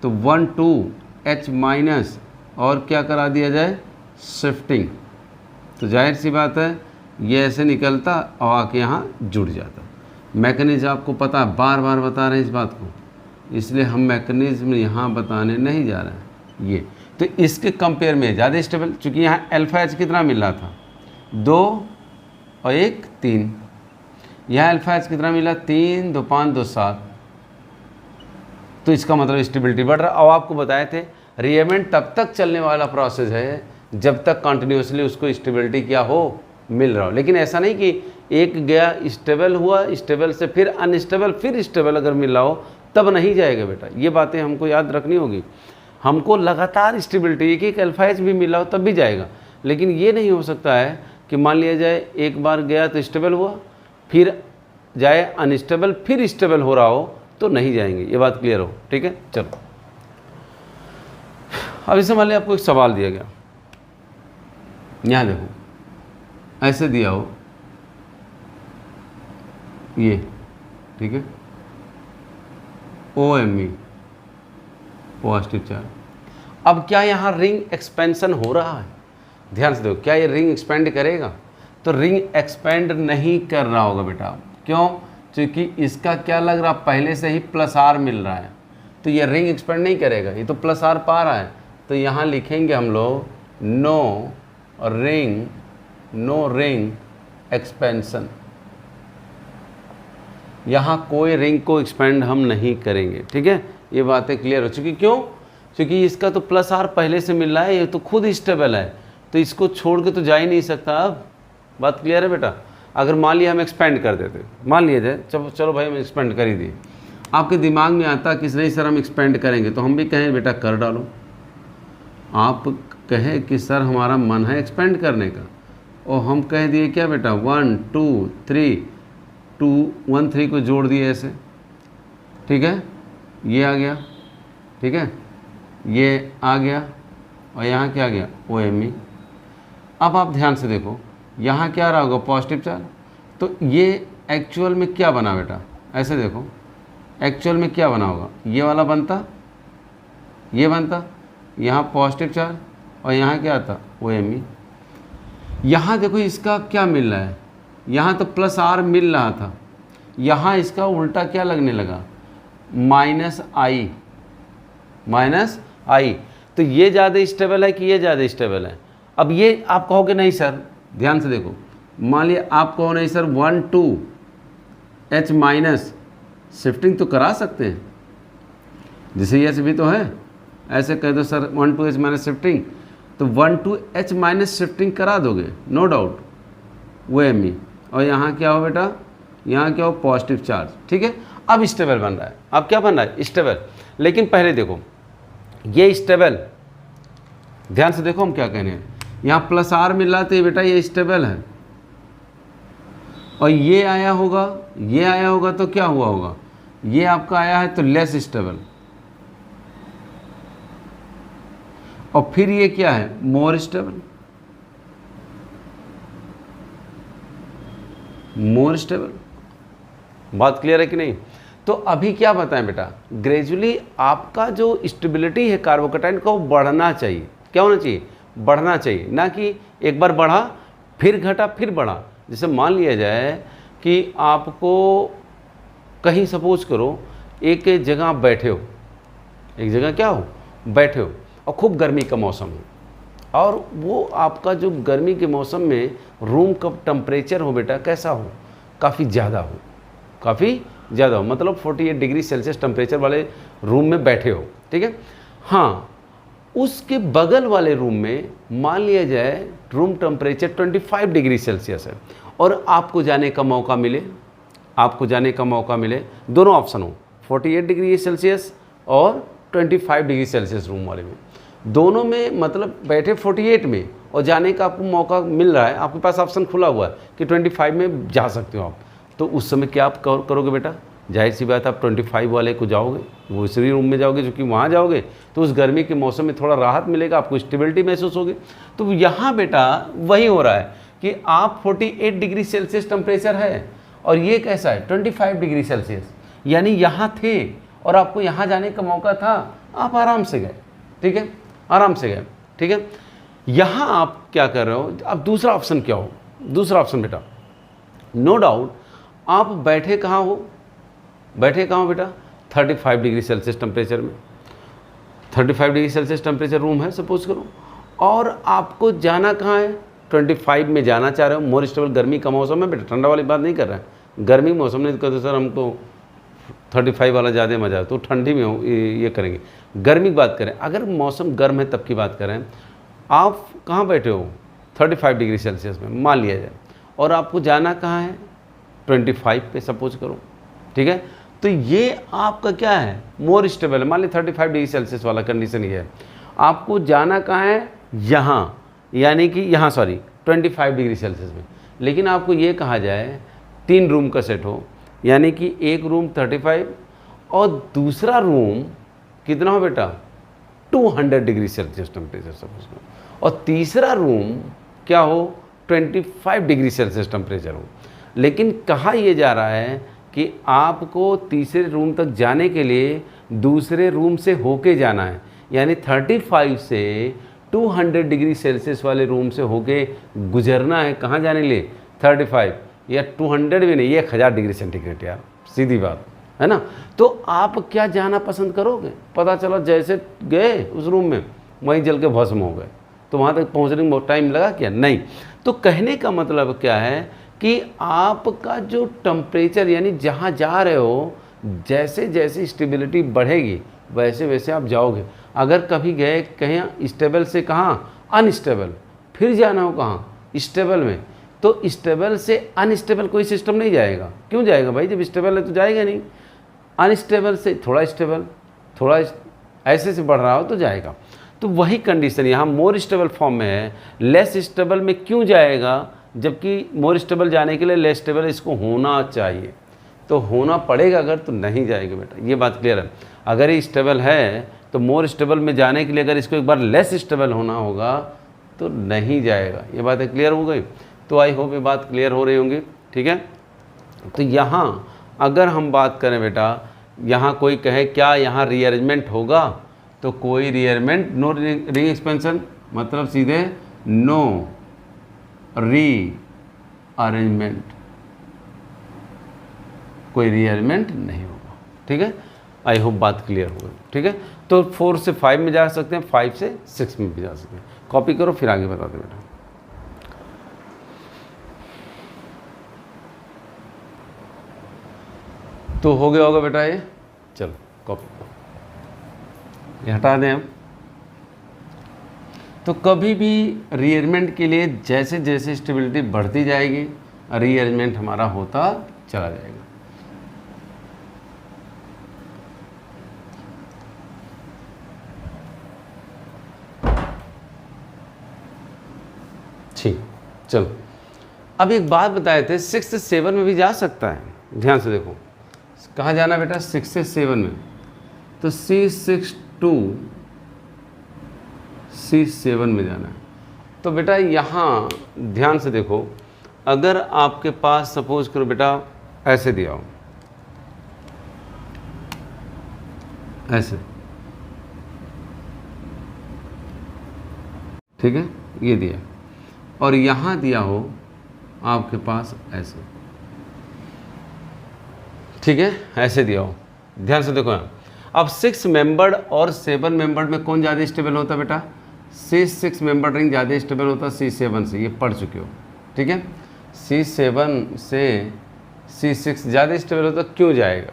A: तो 1 2 H माइनस, और क्या करा दिया जाए? शिफ्टिंग। तो जाहिर सी बात है ये ऐसे निकलता और आके यहाँ जुड़ जाता। मैकेनिज्म आपको पता है, बार बार बता रहे हैं इस बात को, इसलिए हम मैकेनिज्म यहाँ बताने नहीं जा रहे हैं। ये तो इसके कंपेयर में ज़्यादा स्टेबल, चूँकि यहाँ अल्फा एच कितना मिल रहा था? 2 और 1 3, यहाँ अल्फा एच कितना मिला? 3 2 5 2 7। तो इसका मतलब स्टेबिलिटी बढ़ रहा। और आपको बताए थे रिएजेंट तब तक चलने वाला प्रोसेस है जब तक कंटिन्यूसली उसको स्टेबिलिटी क्या हो, मिल रहा हो। लेकिन ऐसा नहीं कि एक गया स्टेबल हुआ, स्टेबल से फिर अनस्टेबल, फिर स्टेबल अगर मिल रहा हो तब नहीं जाएगा बेटा। ये बातें हमको याद रखनी होगी। हमको लगातार स्टेबिलिटी, एक अल्फा एच भी मिला हो तब भी जाएगा, लेकिन ये नहीं हो सकता है कि मान लिया जाए एक बार गया तो स्टेबल हुआ, फिर जाए अनस्टेबल, फिर स्टेबल हो रहा हो तो नहीं जाएंगे। ये बात क्लियर हो, ठीक है। चलो अब इसे मान लिया आपको एक सवाल दिया गया, यहाँ देखो ऐसे दिया हो ये, ठीक है, OMe पॉजिटिव चार्ज। अब क्या यहाँ रिंग एक्सपेंशन हो रहा है? ध्यान से देखो, क्या ये रिंग एक्सपेंड करेगा? तो रिंग एक्सपेंड नहीं कर रहा होगा बेटा। क्यों? क्योंकि इसका क्या लग रहा, पहले से ही +R मिल रहा है, तो ये रिंग एक्सपेंड नहीं करेगा, ये तो +R पा रहा है, तो यहाँ लिखेंगे हम लोग नो रिंग एक्सपेंशन। यहाँ कोई रिंग को एक्सपेंड हम नहीं करेंगे, ठीक है। ये बातें क्लियर हो चुकी। क्यों? क्योंकि इसका तो प्लस आर पहले से मिल रहा है, ये तो खुद स्टेबल है, तो इसको छोड़ के तो जा ही नहीं सकता। अब बात क्लियर है बेटा। अगर मान लिया हम एक्सपेंड कर देते, मान लिया जाए चलो भाई हम एक्सपेंड कर ही दिए, आपके दिमाग में आता कि नहीं सर हम एक्सपेंड करेंगे, तो हम भी कहें बेटा कर डालो। आप कहें कि सर हमारा मन है एक्सपेंड करने का, और हम कह दिए क्या बेटा 1 2 3 2 1 3 को जोड़ दिए ऐसे, ठीक है, ये आ गया, ठीक है, ये आ गया, और यहाँ क्या आ गया OMe। अब आप ध्यान से देखो, यहाँ क्या रहा होगा पॉजिटिव चार्ज, तो ये एक्चुअल में क्या बना बेटा, ऐसे देखो एक्चुअल में क्या बना होगा, ये वाला बनता, ये बनता, यहाँ पॉजिटिव चार्ज और यहाँ क्या आता OMe। यहाँ देखो इसका क्या मिल रहा है, यहाँ तो प्लस आर मिल रहा था, यहाँ इसका उल्टा क्या लगने लगा -i। तो ये ज़्यादा स्टेबल है कि ये ज़्यादा स्टेबल है? अब ये आप कहोगे नहीं सर, ध्यान से देखो, मान लिया आप कहो नहीं सर 1 2 H माइनस शिफ्टिंग तो करा सकते हैं, जैसे ये भी तो है, ऐसे कह दो सर 1 2 H माइनस शिफ्टिंग, तो 1 2 H माइनस शिफ्टिंग करा दोगे नो डाउट OMe। और यहाँ क्या हो बेटा, यहाँ क्या हो पॉजिटिव चार्ज, ठीक है। अब स्टेबल बन रहा है, अब क्या बन रहा है स्टेबल। लेकिन पहले देखो ये स्टेबल, ध्यान से देखो हम क्या कहने हैं, यहाँ प्लस आर मिल रहा था बेटा, ये स्टेबल है, और ये आया होगा तो क्या हुआ होगा, ये आपका आया है तो लेस स्टेबल, और फिर ये क्या है मोर स्टेबल, बात क्लियर है कि नहीं? तो अभी क्या बताएं बेटा, ग्रेजुअली आपका जो स्टेबिलिटी है कार्बोकैटायन का वो बढ़ना चाहिए। क्या होना चाहिए? बढ़ना चाहिए, ना कि एक बार बढ़ा फिर घटा फिर बढ़ा। जैसे मान लिया जाए कि आपको कहीं सपोज करो एक जगह आप बैठे हो, एक जगह क्या हो बैठे हो, और खूब गर्मी का मौसम हो, और वो आपका जो गर्मी के मौसम में रूम का टेम्परेचर हो बेटा कैसा हो, काफ़ी ज़्यादा हो, मतलब 48 डिग्री सेल्सियस टेम्परेचर वाले रूम में बैठे हो, ठीक है। हाँ, उसके बगल वाले रूम में मान लिया जाए रूम टेम्परेचर 25 डिग्री सेल्सियस है, और आपको जाने का मौका मिले, दोनों ऑप्शन हो 48 डिग्री सेल्सियस और 25 डिग्री सेल्सियस रूम वाले में, दोनों में मतलब बैठे 48 में और जाने का आपको मौका मिल रहा है, आपके पास ऑप्शन खुला हुआ है कि 25 में जा सकते हो आप, तो उस समय क्या आप करोगे बेटा, जाहिर सी बात आप 25 वाले को जाओगे, वो उसी रूम में जाओगे, क्योंकि वहाँ जाओगे तो उस गर्मी के मौसम में थोड़ा राहत मिलेगा, आपको स्टेबिलिटी महसूस होगी। तो यहाँ बेटा वही हो रहा है कि आप 48 डिग्री सेल्सियस टेम्परेचर है और ये कैसा है 25 डिग्री सेल्सियस, यानी यहाँ थे और आपको यहाँ जाने का मौका था, आप आराम से गए, ठीक है, आराम से गए, ठीक है। यहाँ आप क्या कर रहे हो, अब दूसरा ऑप्शन क्या हो, दूसरा ऑप्शन बेटा नो डाउट आप बैठे कहाँ हो बेटा 35 डिग्री सेल्सियस टेम्परेचर में, 35 डिग्री सेल्सियस टेम्परेचर रूम है सपोज करो, और आपको जाना कहाँ है 25 में जाना चाह रहे हो, मोर स्टेबल गर्मी का मौसम है बेटा, ठंडा वाली बात नहीं कर रहा है, गर्मी मौसम नहीं कहते सर हमको 35 वाला ज़्यादा मज़ा है, तो ठंडी में हो ये करेंगे। गर्मी की बात करें, अगर मौसम गर्म है तब की बात करें, आप कहाँ बैठे हो 35 डिग्री सेल्सियस में मान लिया जाए, और आपको जाना कहाँ है 25 पे सपोज करो, ठीक है। तो ये आपका क्या है मोर स्टेबल है, मान ली 35 डिग्री सेल्सियस वाला कंडीशन ये है, आपको जाना कहाँ है यहाँ, यानी कि यहाँ 25 डिग्री सेल्सियस में, लेकिन आपको ये कहा जाए 3 रूम का सेट हो, यानी कि एक रूम 35 और दूसरा रूम कितना हो बेटा 200 डिग्री सेल्सियस टेम्परेचर सपोज करो, और तीसरा रूम क्या हो 25 डिग्री सेल्सियस टेम्परेचर हो। लेकिन कहा यह जा रहा है कि आपको तीसरे रूम तक जाने के लिए दूसरे रूम से होके जाना है, यानी 35 से 200 डिग्री सेल्सियस वाले रूम से होके गुजरना है, कहाँ जाने के लिए 35 या 200 भी नहीं, 1000 डिग्री सेंटीग्रेड यार, सीधी बात है ना। तो आप क्या जाना पसंद करोगे, पता चला जैसे गए उस रूम में वहीं जल के भस्म हो गए, तो वहाँ तक पहुँचने में टाइम लगा क्या? नहीं। तो कहने का मतलब क्या है कि आपका जो टेम्परेचर यानी जहाँ जा रहे हो, जैसे जैसे स्टेबिलिटी बढ़ेगी वैसे वैसे आप जाओगे। अगर कभी गए कहीं स्टेबल से कहाँ अनस्टेबल, फिर जाना हो कहाँ स्टेबल में, तो स्टेबल से अनस्टेबल कोई सिस्टम नहीं जाएगा। क्यों जाएगा भाई? जब स्टेबल है तो जाएगा नहीं। अनस्टेबल से थोड़ा स्टेबल, थोड़ा ऐसे से बढ़ रहा हो तो जाएगा। तो वही कंडीशन यहाँ मोर स्टेबल फॉर्म में है। लेस स्टेबल में क्यों जाएगा? जबकि मोर स्टेबल जाने के लिए लेस स्टेबल इसको होना चाहिए, तो होना पड़ेगा, अगर तो नहीं जाएगा बेटा। ये बात क्लियर है। अगर ये स्टेबल है तो मोर स्टेबल में जाने के लिए अगर इसको एक बार लेस स्टेबल होना होगा तो नहीं जाएगा। ये बातें क्लियर हो गई? तो आई होप ये बात क्लियर हो रही होंगी, ठीक है। तो यहाँ अगर हम बात करें बेटा, यहाँ कोई कहे क्या यहाँ रीअरेंजमेंट होगा, तो कोई रीअरेंजमेंट, नो रिंग एक्सपेंशन, मतलब सीधे नो रीअरेंजमेंट, कोई रीअरेंजमेंट नहीं होगा, ठीक है। आई होप बात क्लियर हो गई, ठीक है। तो 4 से 5 में जा सकते हैं, 5 से 6 में भी जा सकते हैं। कॉपी करो फिर आगे बताते बेटा। तो हो गया होगा बेटा ये, चलो कॉपी ये हटा दें हम। तो कभी भी रीअरेंजमेंट के लिए जैसे जैसे स्टेबिलिटी बढ़ती जाएगी रीअरेंजमेंट हमारा होता चला जाएगा। ठीक, चलो अब एक बात बताए थे 6 से 7 में भी जा सकता है। ध्यान से देखो कहाँ जाना बेटा, 6 से 7 में, तो C6 to C7 में जाना है। तो बेटा यहाँ ध्यान से देखो, अगर आपके पास सपोज करो बेटा ऐसे दिया हो, ऐसे, ठीक है, ये दिया, और यहाँ दिया हो आपके पास ऐसे, ठीक है, ऐसे दिया हो। ध्यान से देखो यहाँ, अब 6 मेंबर्ड और 7 मेंबर्ड में कौन ज़्यादा स्टेबल होता है बेटा? C6 मेंबर्ड रिंग ज़्यादा स्टेबल होता है C7 से, ये पढ़ चुके हो, ठीक है। C7 से C6 ज़्यादा स्टेबल होता, क्यों जाएगा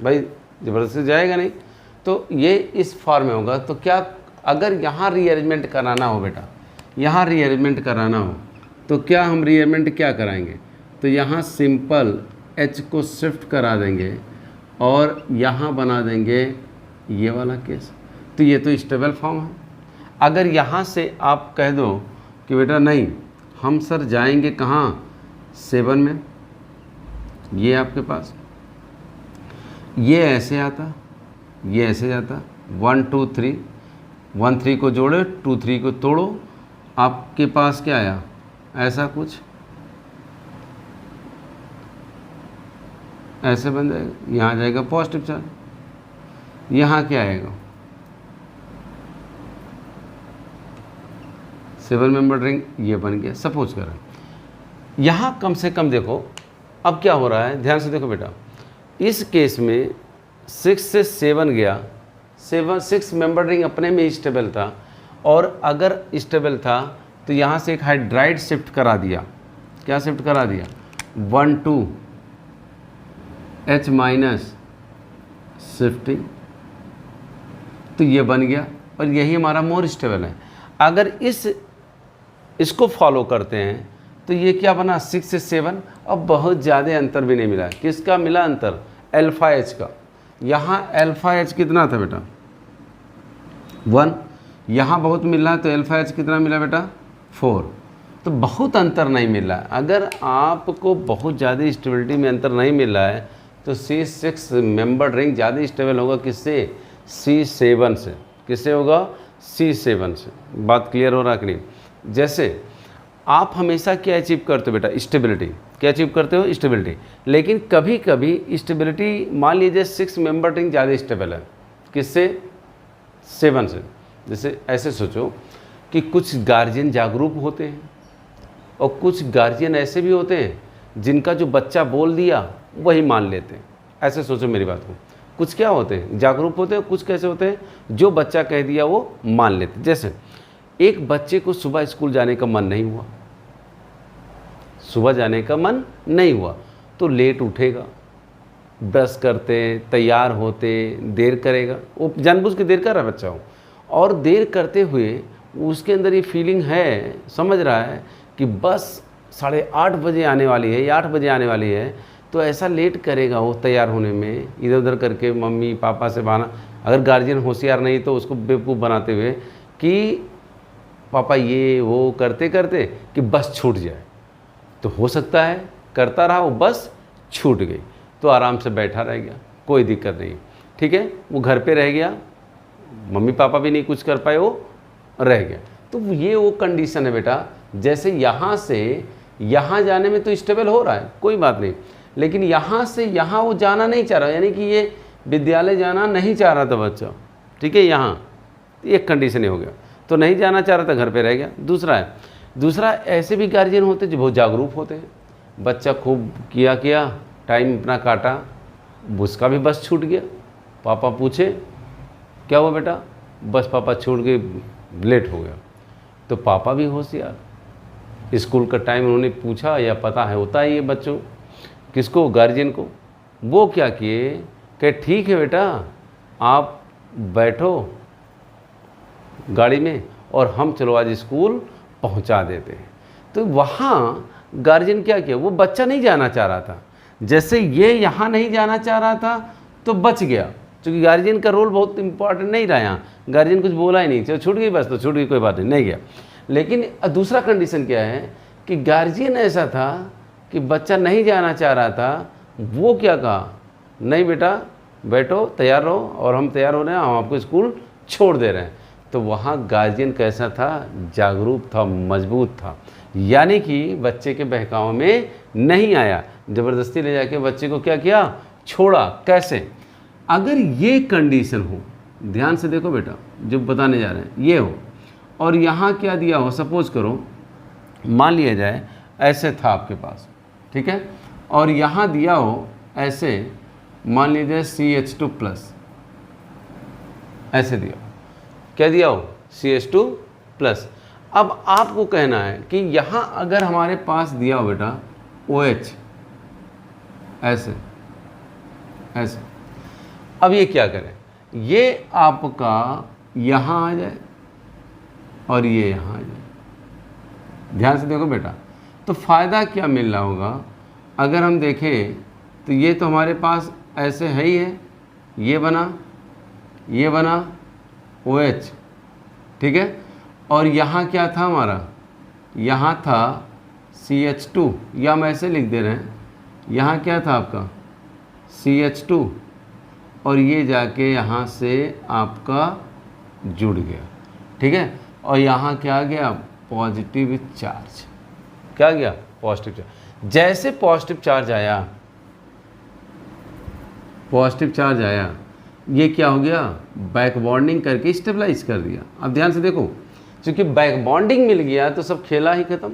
A: भाई? ज़बरदस्ती जाएगा नहीं। तो ये इस फॉर्म में होगा। तो क्या अगर यहाँ रीअरेंजमेंट कराना हो बेटा, यहाँ रीअरेंजमेंट कराना हो तो क्या हम रीअरेंजमेंट क्या कराएंगे? तो यहाँ सिंपल H को शिफ्ट करा देंगे और यहाँ बना देंगे ये वाला केस। तो ये तो स्टेबल फॉर्म है। अगर यहाँ से आप कह दो कि बेटा नहीं हम सर जाएंगे कहाँ 7 में, ये आपके पास ये ऐसे आता, ये ऐसे जाता, 1 2 3, 1 3 को जोड़े, 2 3 को तोड़ो, आपके पास क्या आया? ऐसा कुछ ऐसे बन जाएगा। यहाँ आ जाएगा पॉजिटिव चार्ज, यहाँ क्या आएगा? 7 मेंबर रिंग, ये बन गया। सपोज करें यहाँ कम से कम देखो अब क्या हो रहा है, ध्यान से देखो बेटा, इस केस में 6 से 7 गया, 6 मेंबर रिंग अपने में स्टेबल था, और अगर स्टेबल था तो यहाँ से एक हाइड्राइड शिफ्ट करा दिया। क्या शिफ्ट करा दिया? 1 2 H माइनस शिफ्टिंग, तो ये बन गया, और यही हमारा मोर स्टेबल है। अगर इसको फॉलो करते हैं तो ये क्या बना? 6 से 7। अब बहुत ज़्यादा अंतर भी नहीं मिला। किसका मिला अंतर? अल्फा H का। यहाँ अल्फा H कितना था बेटा? 1। यहाँ बहुत मिल रहा है, तो अल्फा H कितना मिला बेटा? 4। तो बहुत अंतर नहीं मिल रहा है। अगर आपको बहुत ज़्यादा स्टेबिलिटी में अंतर नहीं मिल रहा है तो C6 मेंबर रिंग ज़्यादा स्टेबल होगा किससे? C7 से। किससे होगा? C7 से। बात क्लियर हो रहा कि नहीं? जैसे आप हमेशा क्या अचीव करते हो बेटा? स्टेबिलिटी। क्या अचीव करते हो? स्टेबिलिटी। लेकिन कभी कभी स्टेबिलिटी मान लीजिए 6 मेंबर रिंग ज़्यादा स्टेबल है, किससे? 7 से। जैसे ऐसे सोचो कि कुछ गार्जियन जागरूक होते हैं और कुछ गार्जियन ऐसे भी होते हैं जिनका जो बच्चा बोल दिया वही मान लेते हैं। ऐसे सोचो मेरी बात को। कुछ क्या होते हैं, जागरूक होते हैं, कुछ कैसे होते हैं, जो बच्चा कह दिया वो मान लेते। जैसे एक बच्चे को सुबह स्कूल जाने का मन नहीं हुआ, सुबह जाने का मन नहीं हुआ तो लेट उठेगा, ब्रश करते तैयार होते देर करेगा, वो जानबूझ के देर कर रहा है बच्चा हो, और देर करते हुए उसके अंदर ये फीलिंग है, समझ रहा है कि बस 8:30 बजे आने वाली है या 8 बजे आने वाली है, तो ऐसा लेट करेगा वो तैयार होने में, इधर उधर करके मम्मी पापा से बहाना, अगर गार्जियन होशियार नहीं तो उसको बेवकूफ़ बनाते हुए कि पापा ये वो करते करते कि बस छूट जाए। तो हो सकता है करता रहा, वो बस छूट गई तो आराम से बैठा रह गया, कोई दिक्कत नहीं, ठीक है, वो घर पे रह गया, मम्मी पापा भी नहीं कुछ कर पाए, वो रह गया। तो ये वो कंडीशन है बेटा, जैसे यहाँ से यहाँ जाने में तो स्टेबल हो रहा है, कोई बात नहीं, लेकिन यहाँ से यहाँ वो जाना नहीं चाह रहा, यानी कि ये विद्यालय जाना नहीं चाह रहा था बच्चा, ठीक है, यहाँ एक कंडीशन ही हो गया, तो नहीं जाना चाह रहा था, घर पे रह गया। दूसरा ऐसे भी गार्जियन होते हैं जो बहुत जागरूक होते हैं, बच्चा खूब किया टाइम अपना काटा, उसका भी बस छूट गया, पापा पूछे क्या हुआ बेटा, बस पापा छूट गई, लेट हो गया, तो पापा भी होशियार, स्कूल का टाइम उन्होंने पूछा या पता है, होता है ये बच्चों किसको, गार्जियन को, वो क्या किए कि ठीक है बेटा आप बैठो गाड़ी में और हम चलो आज स्कूल पहुंचा देते हैं। तो वहाँ गार्जियन क्या किया, वो बच्चा नहीं जाना चाह रहा था, जैसे ये यहाँ नहीं जाना चाह रहा था तो बच गया, क्योंकि गार्जियन का रोल बहुत इंपॉर्टेंट नहीं रहा, यहाँ गार्जियन कुछ बोला ही नहीं, चलो छूट गई बस तो छूट गई, कोई बात नहीं गया। लेकिन दूसरा कंडीशन क्या है कि गार्जियन ऐसा था कि बच्चा नहीं जाना चाह रहा था, वो क्या कहा, नहीं बेटा बैठो तैयार रहो और हम तैयार हो रहे हैं, हम आपको स्कूल छोड़ दे रहे हैं। तो वहाँ गार्जियन कैसा था, जागरूक था, मजबूत था, यानी कि बच्चे के बहकाव में नहीं आया, ज़बरदस्ती ले जाके बच्चे को क्या किया, छोड़ा। कैसे, अगर ये कंडीशन हो, ध्यान से देखो बेटा जो बताने जा रहे हैं, ये हो और यहाँ क्या दिया हो, सपोज करो मान लिया जाए ऐसे था आपके पास, ठीक है, और यहाँ दिया हो ऐसे, मान लीजिए CH2+, ऐसे दिया, क्या दिया हो, CH2+। अब आपको कहना है कि यहाँ अगर हमारे पास दिया हो बेटा OH, ऐसे ऐसे, अब ये क्या करें, ये आपका यहाँ आ जाए और ये यहाँ आ जाए, ध्यान से देखो बेटा, तो फ़ायदा क्या मिल रहा होगा, अगर हम देखें तो ये तो हमारे पास ऐसे है ही है, ये बना OH, ठीक है, और यहाँ क्या था हमारा, यहाँ था CH2, या हम ऐसे लिख दे रहे हैं, यहाँ क्या था आपका CH2 और ये जाके यहाँ से आपका जुड़ गया, ठीक है, और यहाँ क्या आ गया, पॉजिटिव चार्ज, क्या गया, पॉजिटिव चार्ज। जैसे पॉजिटिव चार्ज आया, ये क्या हो गया, बैक बॉन्डिंग करके स्टेबलाइज कर दिया। अब ध्यान से देखो, क्योंकि बैक बॉन्डिंग मिल गया तो सब खेला ही खत्म,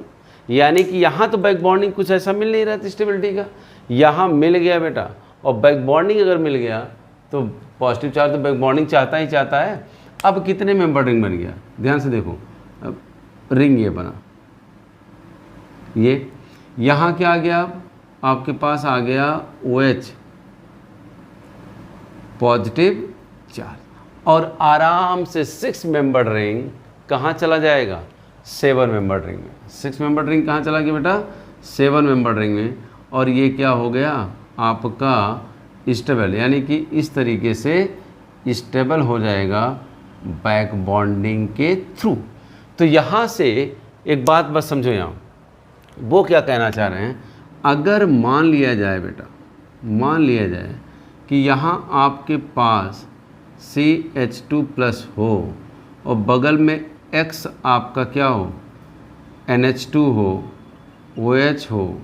A: यानी कि यहाँ तो बैक बॉन्डिंग कुछ ऐसा मिल नहीं रहा था स्टेबिलिटी का, यहाँ मिल गया बेटा, और बैक बॉन्डिंग अगर मिल गया तो पॉजिटिव चार्ज तो बैक बॉन्डिंग चाहता ही चाहता है। अब कितने मेंबर रिंग बन गया, ध्यान से देखो, अब रिंग ये बना, ये यहाँ क्या आ गया, अब आपके पास आ गया OH, पॉजिटिव चार्ज, और आराम से 6 मेंबर रिंग कहाँ चला जाएगा, 7 मेंबर रिंग में। 6 मेंबर रिंग कहाँ चला गया बेटा, 7 मेंबर रिंग में, और ये क्या हो गया आपका स्टेबल, यानी कि इस तरीके से स्टेबल हो जाएगा बैक बॉन्डिंग के थ्रू। तो यहाँ से एक बात बस समझो, यहाँ वो क्या कहना चाह रहे हैं, अगर मान लिया जाए बेटा, मान लिया जाए कि यहाँ आपके पास CH2+ हो और बगल में X आपका क्या हो, NH2 हो, OH हो,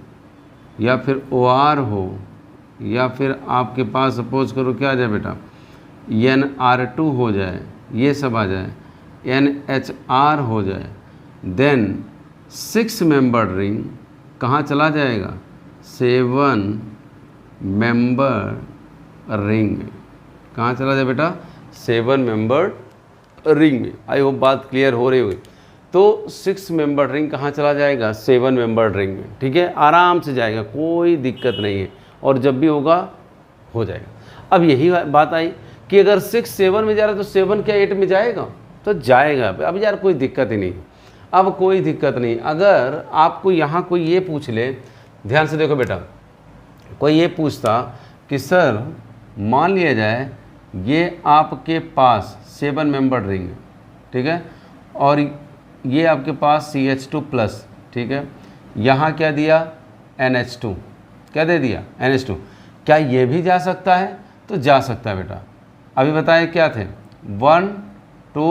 A: या फिर OR हो, या फिर आपके पास सपोज करो क्या आ जाए बेटा, NR2 हो जाए, ये सब आ जाए, NHR हो जाए, देन 6 मेंबर रिंग कहाँ चला जाएगा, 7 मेंबर रिंग, कहाँ चला जाए बेटा, 7 मेंबर्ड रिंग में। आई होप बात क्लियर हो रही होगी। तो 6 मेंबर्ड रिंग कहाँ चला जाएगा, 7 मेंबर्ड रिंग में, ठीक है, आराम से जाएगा, कोई दिक्कत नहीं है, और जब भी होगा हो जाएगा। अब यही बात आई कि अगर 6 7 में जा रहा है तो 7 क्या 8 में जाएगा, तो जाएगा। अब यार कोई दिक्कत ही नहीं, अब कोई दिक्कत नहीं। अगर आपको यहाँ कोई ये पूछ ले, ध्यान से देखो बेटा, कोई ये पूछता कि सर मान लिया जाए ये आपके पास 7 मेंबर्ड रिंग है, ठीक है, और ये आपके पास CH2+, ठीक है, यहाँ क्या दिया NH2, क्या दे दिया NH2, क्या ये भी जा सकता है, तो जा सकता है बेटा। अभी बताए क्या थे, 1 2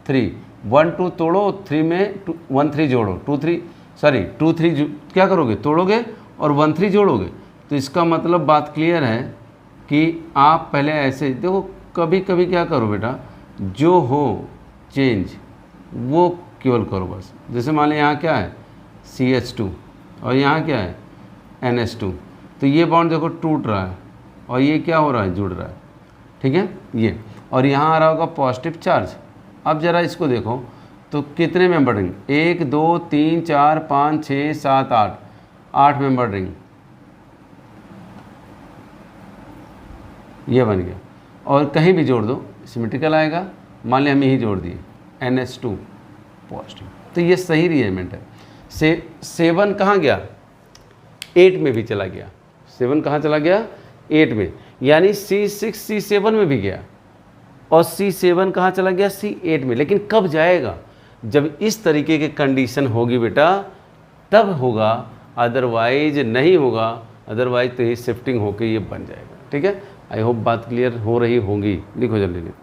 A: 3, 1 2 तोड़ो, 3 में 1 3 जोड़ो, 2 3 क्या करोगे, तोड़ोगे और 1 3 जोड़ोगे। तो इसका मतलब बात क्लियर है कि आप पहले ऐसे देखो, कभी कभी क्या करो बेटा, जो हो चेंज वो केवल करो बस। जैसे मान लो यहाँ क्या है CH2 और यहाँ क्या है NH2, तो ये बॉन्ड देखो टूट रहा है और ये क्या हो रहा है, जुड़ रहा है, ठीक है, ये, और यहाँ आ रहा होगा पॉजिटिव चार्ज। अब ज़रा इसको देखो तो कितने मेंबर रिंग, 1 2 3 4 5 6 7 8 मेंबर रिंग, ये बन गया। और कहीं भी जोड़ दो सिमेट्रिकल आएगा। मान लिया हम यही जोड़ दिए NH2 पॉजिटिव, तो ये सही रिएजमेंट है। 7 कहाँ गया, 8 में भी चला गया, 7 कहाँ चला गया, 8 में, यानी C6 C7 में भी गया, और C7 कहाँ चला गया, C8 में। लेकिन कब जाएगा, जब इस तरीके की कंडीशन होगी बेटा, तब होगा, अदरवाइज नहीं होगा। अदरवाइज तो ये शिफ्टिंग होकर ये बन जाएगा, ठीक है। आई होप बात क्लियर हो रही होगी। लिखो जल्दी लिखो।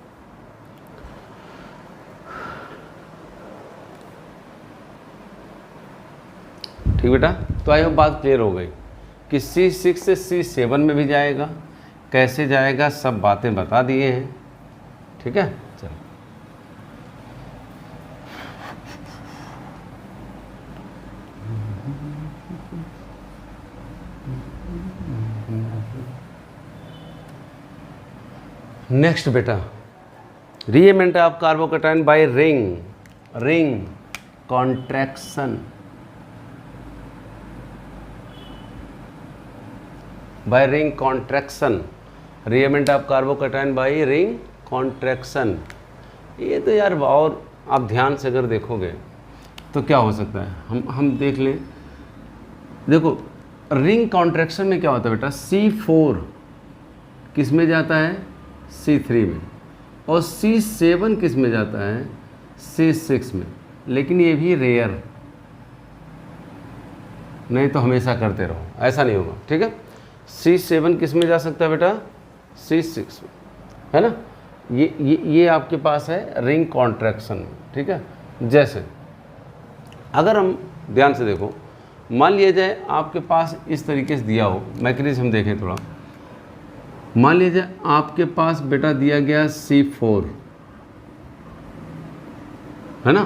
A: ठीक बेटा, तो आई होप बात क्लियर हो गई कि C6 से C7 में भी जाएगा, कैसे जाएगा सब बातें बता दिए हैं, ठीक है। चलो नेक्स्ट बेटा, rearrangement of carbocation bye ring contraction, bye ring contraction, rearrangement of carbocation bye ring contraction. ये तो यार, और आप ध्यान से अगर देखोगे तो क्या हो सकता है, हम देख लें। देखो रिंग कॉन्ट्रैक्शन में क्या होता है बेटा, C4 किस में जाता है, C3 में, और C7 किस में जाता है, C6 में। लेकिन ये भी रेयर, नहीं तो हमेशा करते रहो, ऐसा नहीं होगा, ठीक है। C7 किस में जा सकता है बेटा, C6 में, है ना। ये आपके पास है रिंग कॉन्ट्रैक्शन में, ठीक है। जैसे अगर हम ध्यान से देखो, मान लिया जाए आपके पास इस तरीके से दिया हो, मैकेनिज्म हम देखें थोड़ा। मान लीजिए आपके पास बेटा दिया गया C4, है ना,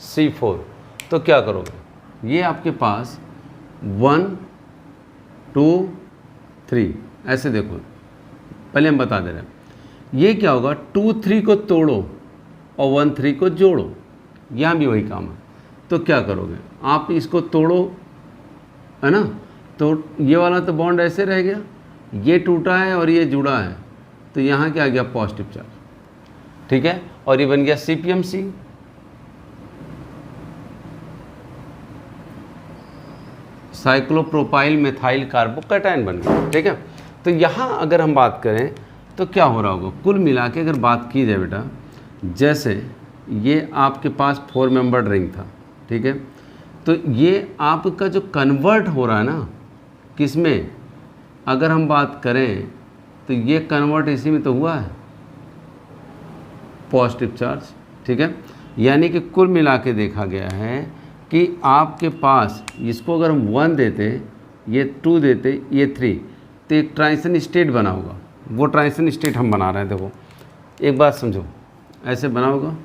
A: C4, तो क्या करोगे, ये आपके पास 1 2 3 ऐसे देखो, पहले हम बता दे रहे हैं। ये क्या होगा, 2 3 को तोड़ो और 1 3 को जोड़ो, यहाँ भी वही काम है। तो क्या करोगे, आप इसको तोड़ो, है ना, तो ये वाला तो बॉन्ड ऐसे रह गया, ये टूटा है और ये जुड़ा है, तो यहाँ क्या आ गया, पॉजिटिव चार्ज, ठीक है, और ये बन गया CPMC। साइक्लोप्रोपाइल मेथाइल कार्बोकैटायन बन गया, ठीक है। तो यहाँ अगर हम बात करें तो क्या हो रहा होगा, कुल मिला के अगर बात की जाए बेटा, जैसे ये आपके पास 4 मेंबर्ड रिंग था, ठीक है, तो ये आपका जो कन्वर्ट हो रहा है ना, किस में, अगर हम बात करें तो ये कन्वर्ट इसी में तो हुआ है, पॉजिटिव चार्ज, ठीक है। यानी कि कुल मिला के देखा गया है कि आपके पास इसको अगर हम 1 देते, ये 2 देते, ये 3, तो एक ट्रांजिशन स्टेट बना होगा। वो ट्रांजिशन स्टेट हम बना रहे हैं, देखो एक बात समझो, ऐसे बना होगा,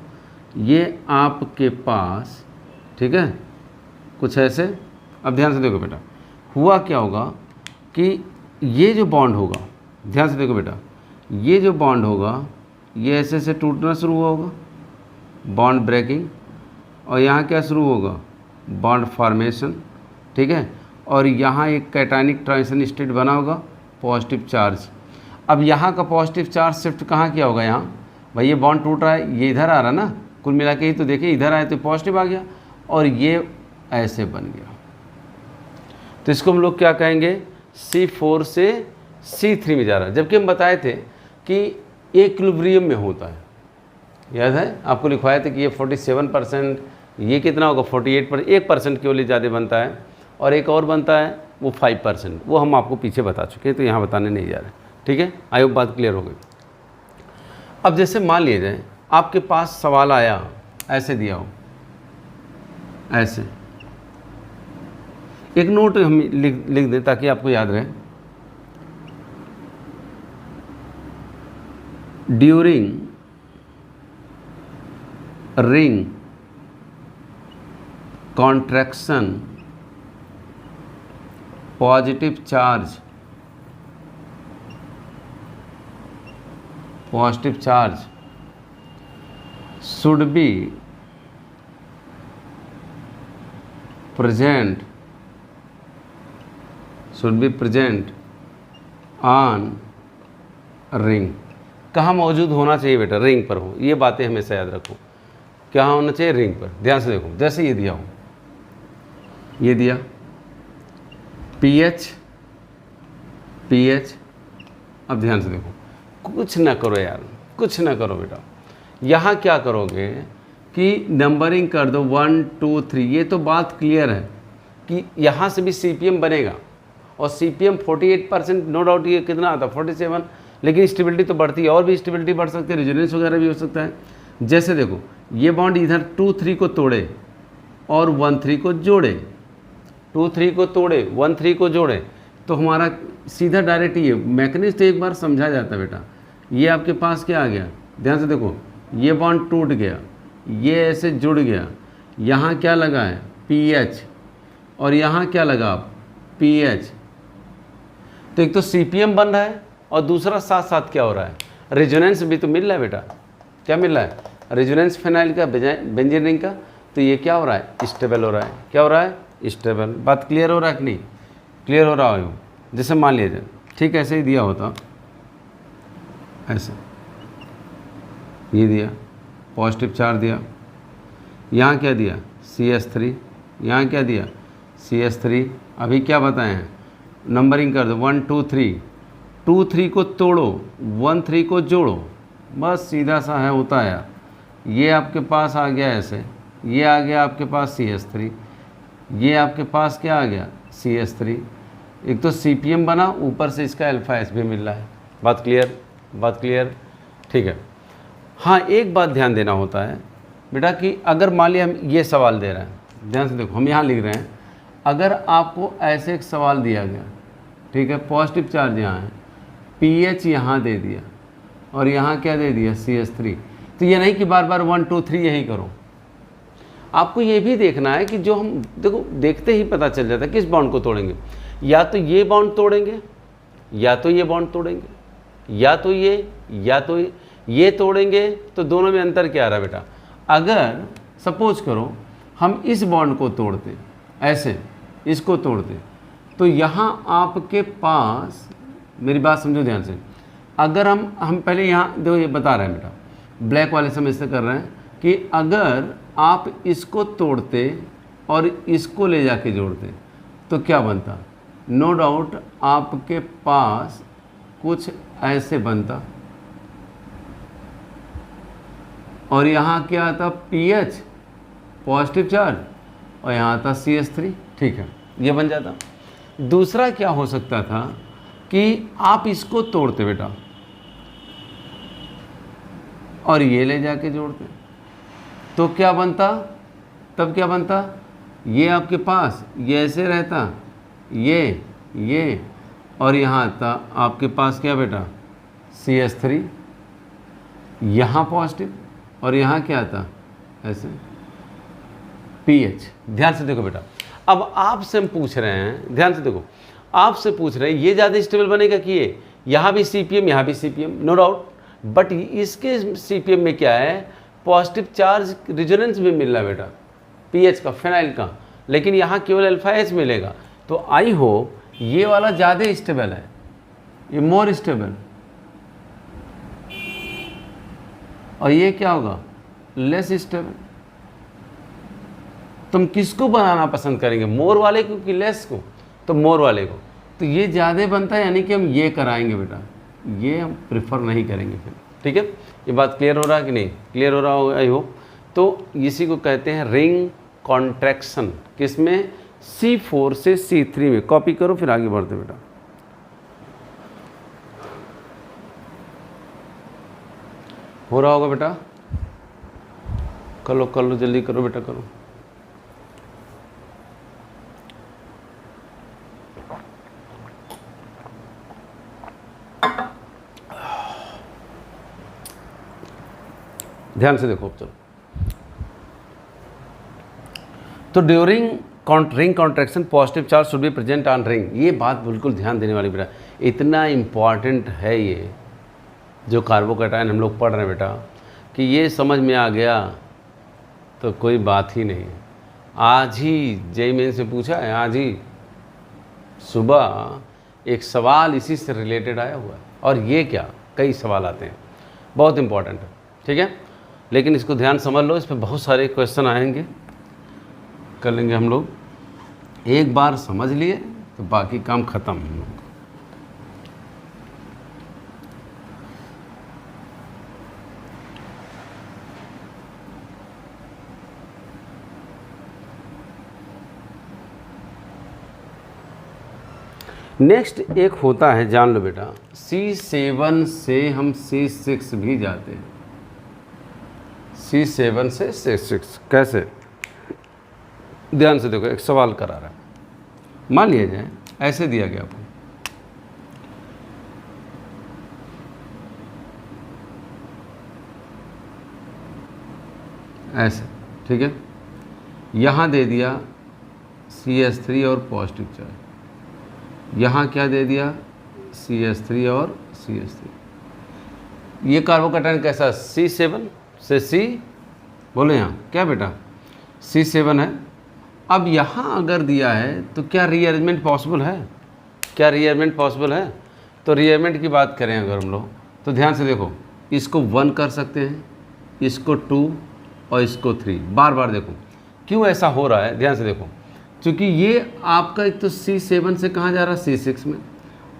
A: ये आपके पास, ठीक है, कुछ ऐसे। अब ध्यान से देखो बेटा, हुआ क्या होगा कि ये जो बॉन्ड होगा, ध्यान से देखो बेटा, ये जो बॉन्ड होगा ये ऐसे से टूटना शुरू होगा, बॉन्ड ब्रेकिंग, और यहाँ क्या शुरू होगा, बॉन्ड फॉर्मेशन, ठीक है। और यहाँ एक कैटायनिक ट्रांजिशन स्टेट बना होगा, पॉजिटिव चार्ज। अब यहाँ का पॉजिटिव चार्ज शिफ्ट कहाँ किया होगा, यहाँ भाई ये बॉन्ड टूट रहा है, ये इधर आ रहा ना, कुल मिला के ही तो देखिए इधर आए तो पॉजिटिव आ गया और ये ऐसे बन गया। तो इसको हम लोग क्या कहेंगे, C4 से C3 में जा रहा है, जबकि हम बताए थे कि इक्विलिब्रियम में होता है। याद है आपको लिखवाया था कि ये 47%, ये कितना होगा 48%, 1% केवल ज़्यादा बनता है और एक और बनता है वो 5%, वो हम आपको पीछे बता चुके हैं तो यहाँ बताने नहीं जा रहे, ठीक है। आई होप बात क्लियर हो गई। अब जैसे मान लिया जाए आपके पास सवाल आया, ऐसे दिया हो, ऐसे एक नोट हम लिख दें ताकि आपको याद रहे। During ring contraction positive charge should be present on ring। कहाँ मौजूद होना चाहिए बेटा, रिंग पर हो, ये बातें हमेशा याद रखो। क्या होना चाहिए, रिंग पर। ध्यान से देखो, जैसे ये दिया हो, ये दिया pH, अब ध्यान से देखो, कुछ ना करो यार, कुछ ना करो बेटा। यहाँ क्या करोगे कि नंबरिंग कर दो 1 2 3। ये तो बात क्लियर है कि यहाँ से भी CPM बनेगा और CPM 48%, नो डाउट। ये कितना आता है 47, लेकिन स्टेबिलिटी तो बढ़ती है, और भी स्टेबिलिटी बढ़ सकती है, रेजोनेंस वगैरह भी हो सकता है। जैसे देखो ये बॉन्ड इधर 2 3 को तोड़े और 1 3 को जोड़े, 2 3 को तोड़े 1 3 को जोड़े, तो हमारा सीधा डायरेक्ट ये मैकेनिज्म तो एक बार समझा जाता है बेटा। ये आपके पास क्या आ गया, ध्यान से देखो, ये बॉन्ड टूट गया, ये ऐसे जुड़ गया, यहाँ क्या लगा है pH और यहाँ क्या लगा pH। तो एक तो CPM बन रहा है और दूसरा साथ साथ क्या हो रहा है, रेजोनेंस भी तो मिल रहा है बेटा। क्या मिल रहा है, रेजोनेंस फेनाइल का, बेंजीन रिंग का। तो ये क्या हो रहा है, स्टेबल हो रहा है। क्या हो रहा है, स्टेबल। बात क्लियर हो रहा है कि नहीं, क्लियर हो रहा हो। जैसे मान लीजिए ठीक ऐसे ही दिया होता, ऐसे ये दिया, पॉजिटिव चार्ज दिया, यहाँ क्या दिया CH3, यहाँ क्या दिया CH3। अभी क्या बताए हैं, नंबरिंग कर दो 1 2 3, 2 3 को तोड़ो 1 3 को जोड़ो, बस सीधा सा है, होता है। ये आपके पास आ गया ऐसे, ये आ गया आपके पास CH3, ये आपके पास क्या आ गया CH3। एक तो CPM बना, ऊपर से इसका अल्फा एस भी मिल रहा है। बात क्लियर, बात क्लियर, ठीक है। हाँ एक बात ध्यान देना होता है बेटा कि अगर मान लिया हम ये सवाल दे रहे हैं, ध्यान से देखो हम यहाँ लिख रहे हैं, अगर आपको ऐसे एक सवाल दिया गया, ठीक है, पॉजिटिव चार्ज यहाँ है, pH यहाँ दे दिया और यहाँ क्या दे दिया CH3, तो ये नहीं कि बार बार 1 2 3 यही करो। आपको ये भी देखना है कि जो हम देखो देखते ही पता चल जाता है किस बॉन्ड को तोड़ेंगे, या तो ये बॉन्ड तोड़ेंगे, या तो ये बॉन्ड तोड़ेंगे, या तो ये तोड़ेंगे। तो दोनों में अंतर क्या आ रहा है बेटा, अगर सपोज करो हम इस बॉन्ड को तोड़ते, ऐसे इसको तोड़ते, तो यहाँ आपके पास, मेरी बात समझो ध्यान से, अगर हम पहले यहाँ देखो ये बता रहे हैं बेटा, ब्लैक वाले समय से कर रहे हैं कि अगर आप इसको तोड़ते और इसको ले जाके जोड़ते तो क्या बनता, नो डाउट आपके पास कुछ ऐसे बनता और यहाँ क्या आता pH पॉजिटिव चार्ज और यहाँ आता CH3, ठीक है, ये बन जाता। दूसरा क्या हो सकता था कि आप इसको तोड़ते बेटा और ये ले जाके जोड़ते, तो क्या बनता, तब क्या बनता, ये आपके पास ये ऐसे रहता, ये और यहाँ आता आपके पास क्या बेटा CH3, यहाँ पॉजिटिव और यहाँ क्या आता ऐसे pH। ध्यान से देखो बेटा, अब आपसे हम पूछ रहे हैं, ध्यान से देखो, आपसे पूछ रहे हैं ये ज़्यादा स्टेबल बनेगा कि यहाँ भी CPM, यहाँ भी CPM, नो डाउट, बट इसके CPM में क्या है, पॉजिटिव चार्ज रिजोनेंस में मिल रहा है बेटा, पीएच का, फिनाइल का, लेकिन यहाँ केवल अल्फा एच मिलेगा। तो आई होप ये वाला ज़्यादा स्टेबल है, ये मोर स्टेबल, और ये क्या होगा, लेस स्टेबल। तुम किसको बनाना पसंद करेंगे, मोर वाले को कि लेस को? तो मोर वाले को। तो ये ज़्यादा बनता है, यानी कि हम ये कराएंगे बेटा, ये हम प्रेफर नहीं करेंगे फिर। ठीक है, ये बात क्लियर हो रहा है कि नहीं? क्लियर हो रहा होगा आई होप। तो इसी को कहते हैं रिंग कॉन्ट्रैक्शन, किसमें, C4 से C3 में। कॉपी करो फिर आगे बढ़ते बेटा। हो रहा होगा बेटा, कर लो जल्दी करो बेटा, करो। ध्यान से देखो चलो। तो during ring contraction positive charge should be present on ring. ये बात बिल्कुल ध्यान देने वाली बेटा, इतना इम्पॉर्टेंट है ये जो कार्बोकैटायन हम लोग पढ़ रहे हैं बेटा, कि ये समझ में आ गया तो कोई बात ही नहीं है। आज ही जेईई मेन से पूछा है, आज ही सुबह एक सवाल इसी से रिलेटेड आया हुआ है, और ये क्या, कई सवाल आते हैं, बहुत इम्पॉर्टेंट है। ठीक है, लेकिन इसको ध्यान समझ लो, इस पर बहुत सारे क्वेश्चन आएंगे, कर लेंगे हम लोग। एक बार समझ लिए तो बाकी काम खत्म हम लोग। नेक्स्ट एक होता है, जान लो बेटा, C7 से हम C6 भी जाते हैं। C7 से C6 कैसे, ध्यान से देखो, एक सवाल करा रहा है, मान लिया जाए ऐसे दिया गया आपको, ऐसे, ठीक है, यहाँ दे दिया CH3 और पॉजिटिव चार्ज, यहाँ क्या दे दिया, CH3 और CH3। ये कार्बोकैटायन कैसा, C7 से C, बोले यहाँ क्या बेटा, C7 है। अब यहाँ अगर दिया है तो क्या रीअरेंजमेंट पॉसिबल है, क्या रीअरेंजमेंट पॉसिबल है? तो रीअरेंजमेंट की बात करें अगर हम लोग, तो ध्यान से देखो, इसको 1 कर सकते हैं, इसको 2 और इसको 3, बार बार देखो क्यों ऐसा हो रहा है, ध्यान से देखो, क्योंकि ये आपका एक तो C7 से कहाँ जा रहा है, C6 में,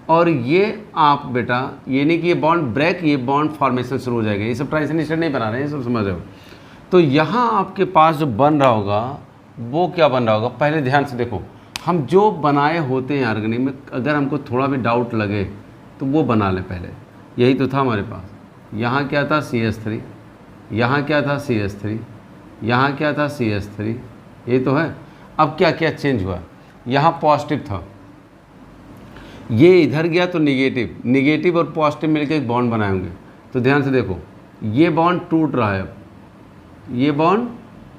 A: और ये आप बेटा, ये नहीं कि ये बॉन्ड ब्रेक, ये बॉन्ड फॉर्मेशन शुरू हो जाएगा। ये सब ट्रांजिशन स्टेट नहीं बना रहे हैं, ये सब समझ रहे हो। तो यहाँ आपके पास जो बन रहा होगा वो क्या बन रहा होगा, पहले ध्यान से देखो, हम जो बनाए होते हैं ऑर्गेनिक में, अगर हमको थोड़ा भी डाउट लगे तो वो बना लें पहले। यही तो था हमारे पास, यहाँ क्या था CH3, यहाँ क्या था CH3, यहाँ क्या था CH3, ये तो है। अब क्या क्या चेंज हुआ, यहाँ पॉजिटिव था, ये इधर गया तो निगेटिव, निगेटिव और पॉजिटिव मिलकर एक बॉन्ड बनाए होंगे। तो ध्यान से देखो, ये बॉन्ड टूट रहा है, अब ये बॉन्ड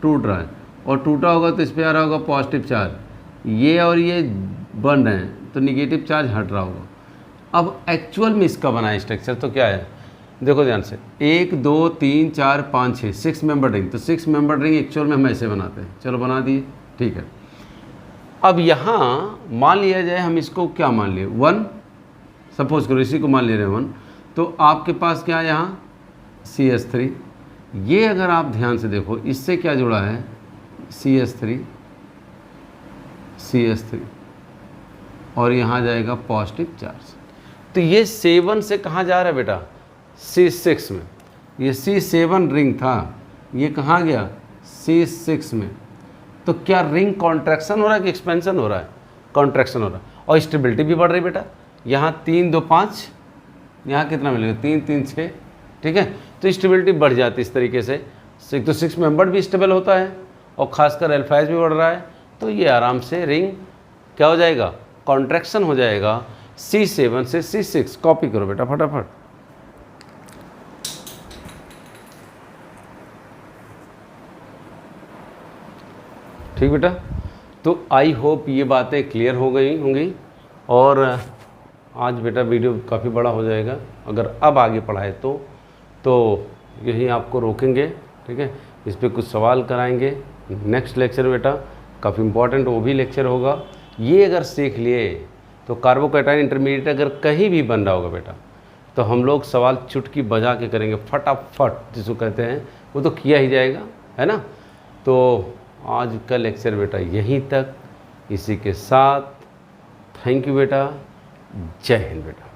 A: टूट रहा है, और टूटा होगा तो इस पर आ रहा होगा पॉजिटिव चार्ज, ये और ये बन रहे हैं तो निगेटिव चार्ज हट रहा होगा। अब एक्चुअल में इसका बना स्ट्रक्चर तो क्या है, देखो ध्यान से, 1 2 3 4 5 6 6 मेंबर रिंग। तो 6 मेंबर रिंग एक्चुअल में हम ऐसे बनाते हैं, चलो बना दिए, ठीक है। अब यहाँ मान लिया जाए, हम इसको क्या मान लिए, 1, सपोज करो इसी को मान ले रहे हैं 1, तो आपके पास क्या है यहाँ CH3, ये अगर आप ध्यान से देखो, इससे क्या जुड़ा है, CH3, और यहाँ जाएगा पॉजिटिव चार्ज। तो ये 7 से कहाँ जा रहा है बेटा, C6 में। ये C7 रिंग था, ये कहाँ गया, C6 में। तो क्या रिंग कॉन्ट्रैक्शन हो रहा है कि एक्सपेंशन हो रहा है, कॉन्ट्रैक्शन हो रहा है, और स्टेबिलिटी भी बढ़ रही है बेटा। यहाँ 3 2 5, यहाँ कितना मिलेगा, 3 3 6, ठीक है। तो स्टेबिलिटी बढ़ जाती है इस तरीके से, तो 6 मेंबर भी स्टेबल होता है, और खासकर अल्फा एच भी बढ़ रहा है, तो ये आराम से रिंग क्या हो जाएगा, कॉन्ट्रैक्शन हो जाएगा C7 से C6। कॉपी करो बेटा फटाफट। ठीक बेटा, तो आई होप ये बातें क्लियर हो गई होंगी, और आज बेटा वीडियो काफ़ी बड़ा हो जाएगा, अगर अब आगे पढ़ाए तो यही आपको रोकेंगे, ठीक है। इस पर कुछ सवाल कराएंगे। नेक्स्ट लेक्चर बेटा काफ़ी इम्पॉर्टेंट वो भी लेक्चर होगा। ये अगर सीख लिए तो कार्बोकैटायन इंटरमीडिएट अगर कहीं भी बन रहा होगा बेटा, तो हम लोग सवाल चुटकी बजा के करेंगे, फटाफट जिसको कहते हैं, वो तो किया ही जाएगा, है ना। तो आज का लेक्चर बेटा यहीं तक। इसी के साथ थैंक यू बेटा, जय हिंद बेटा।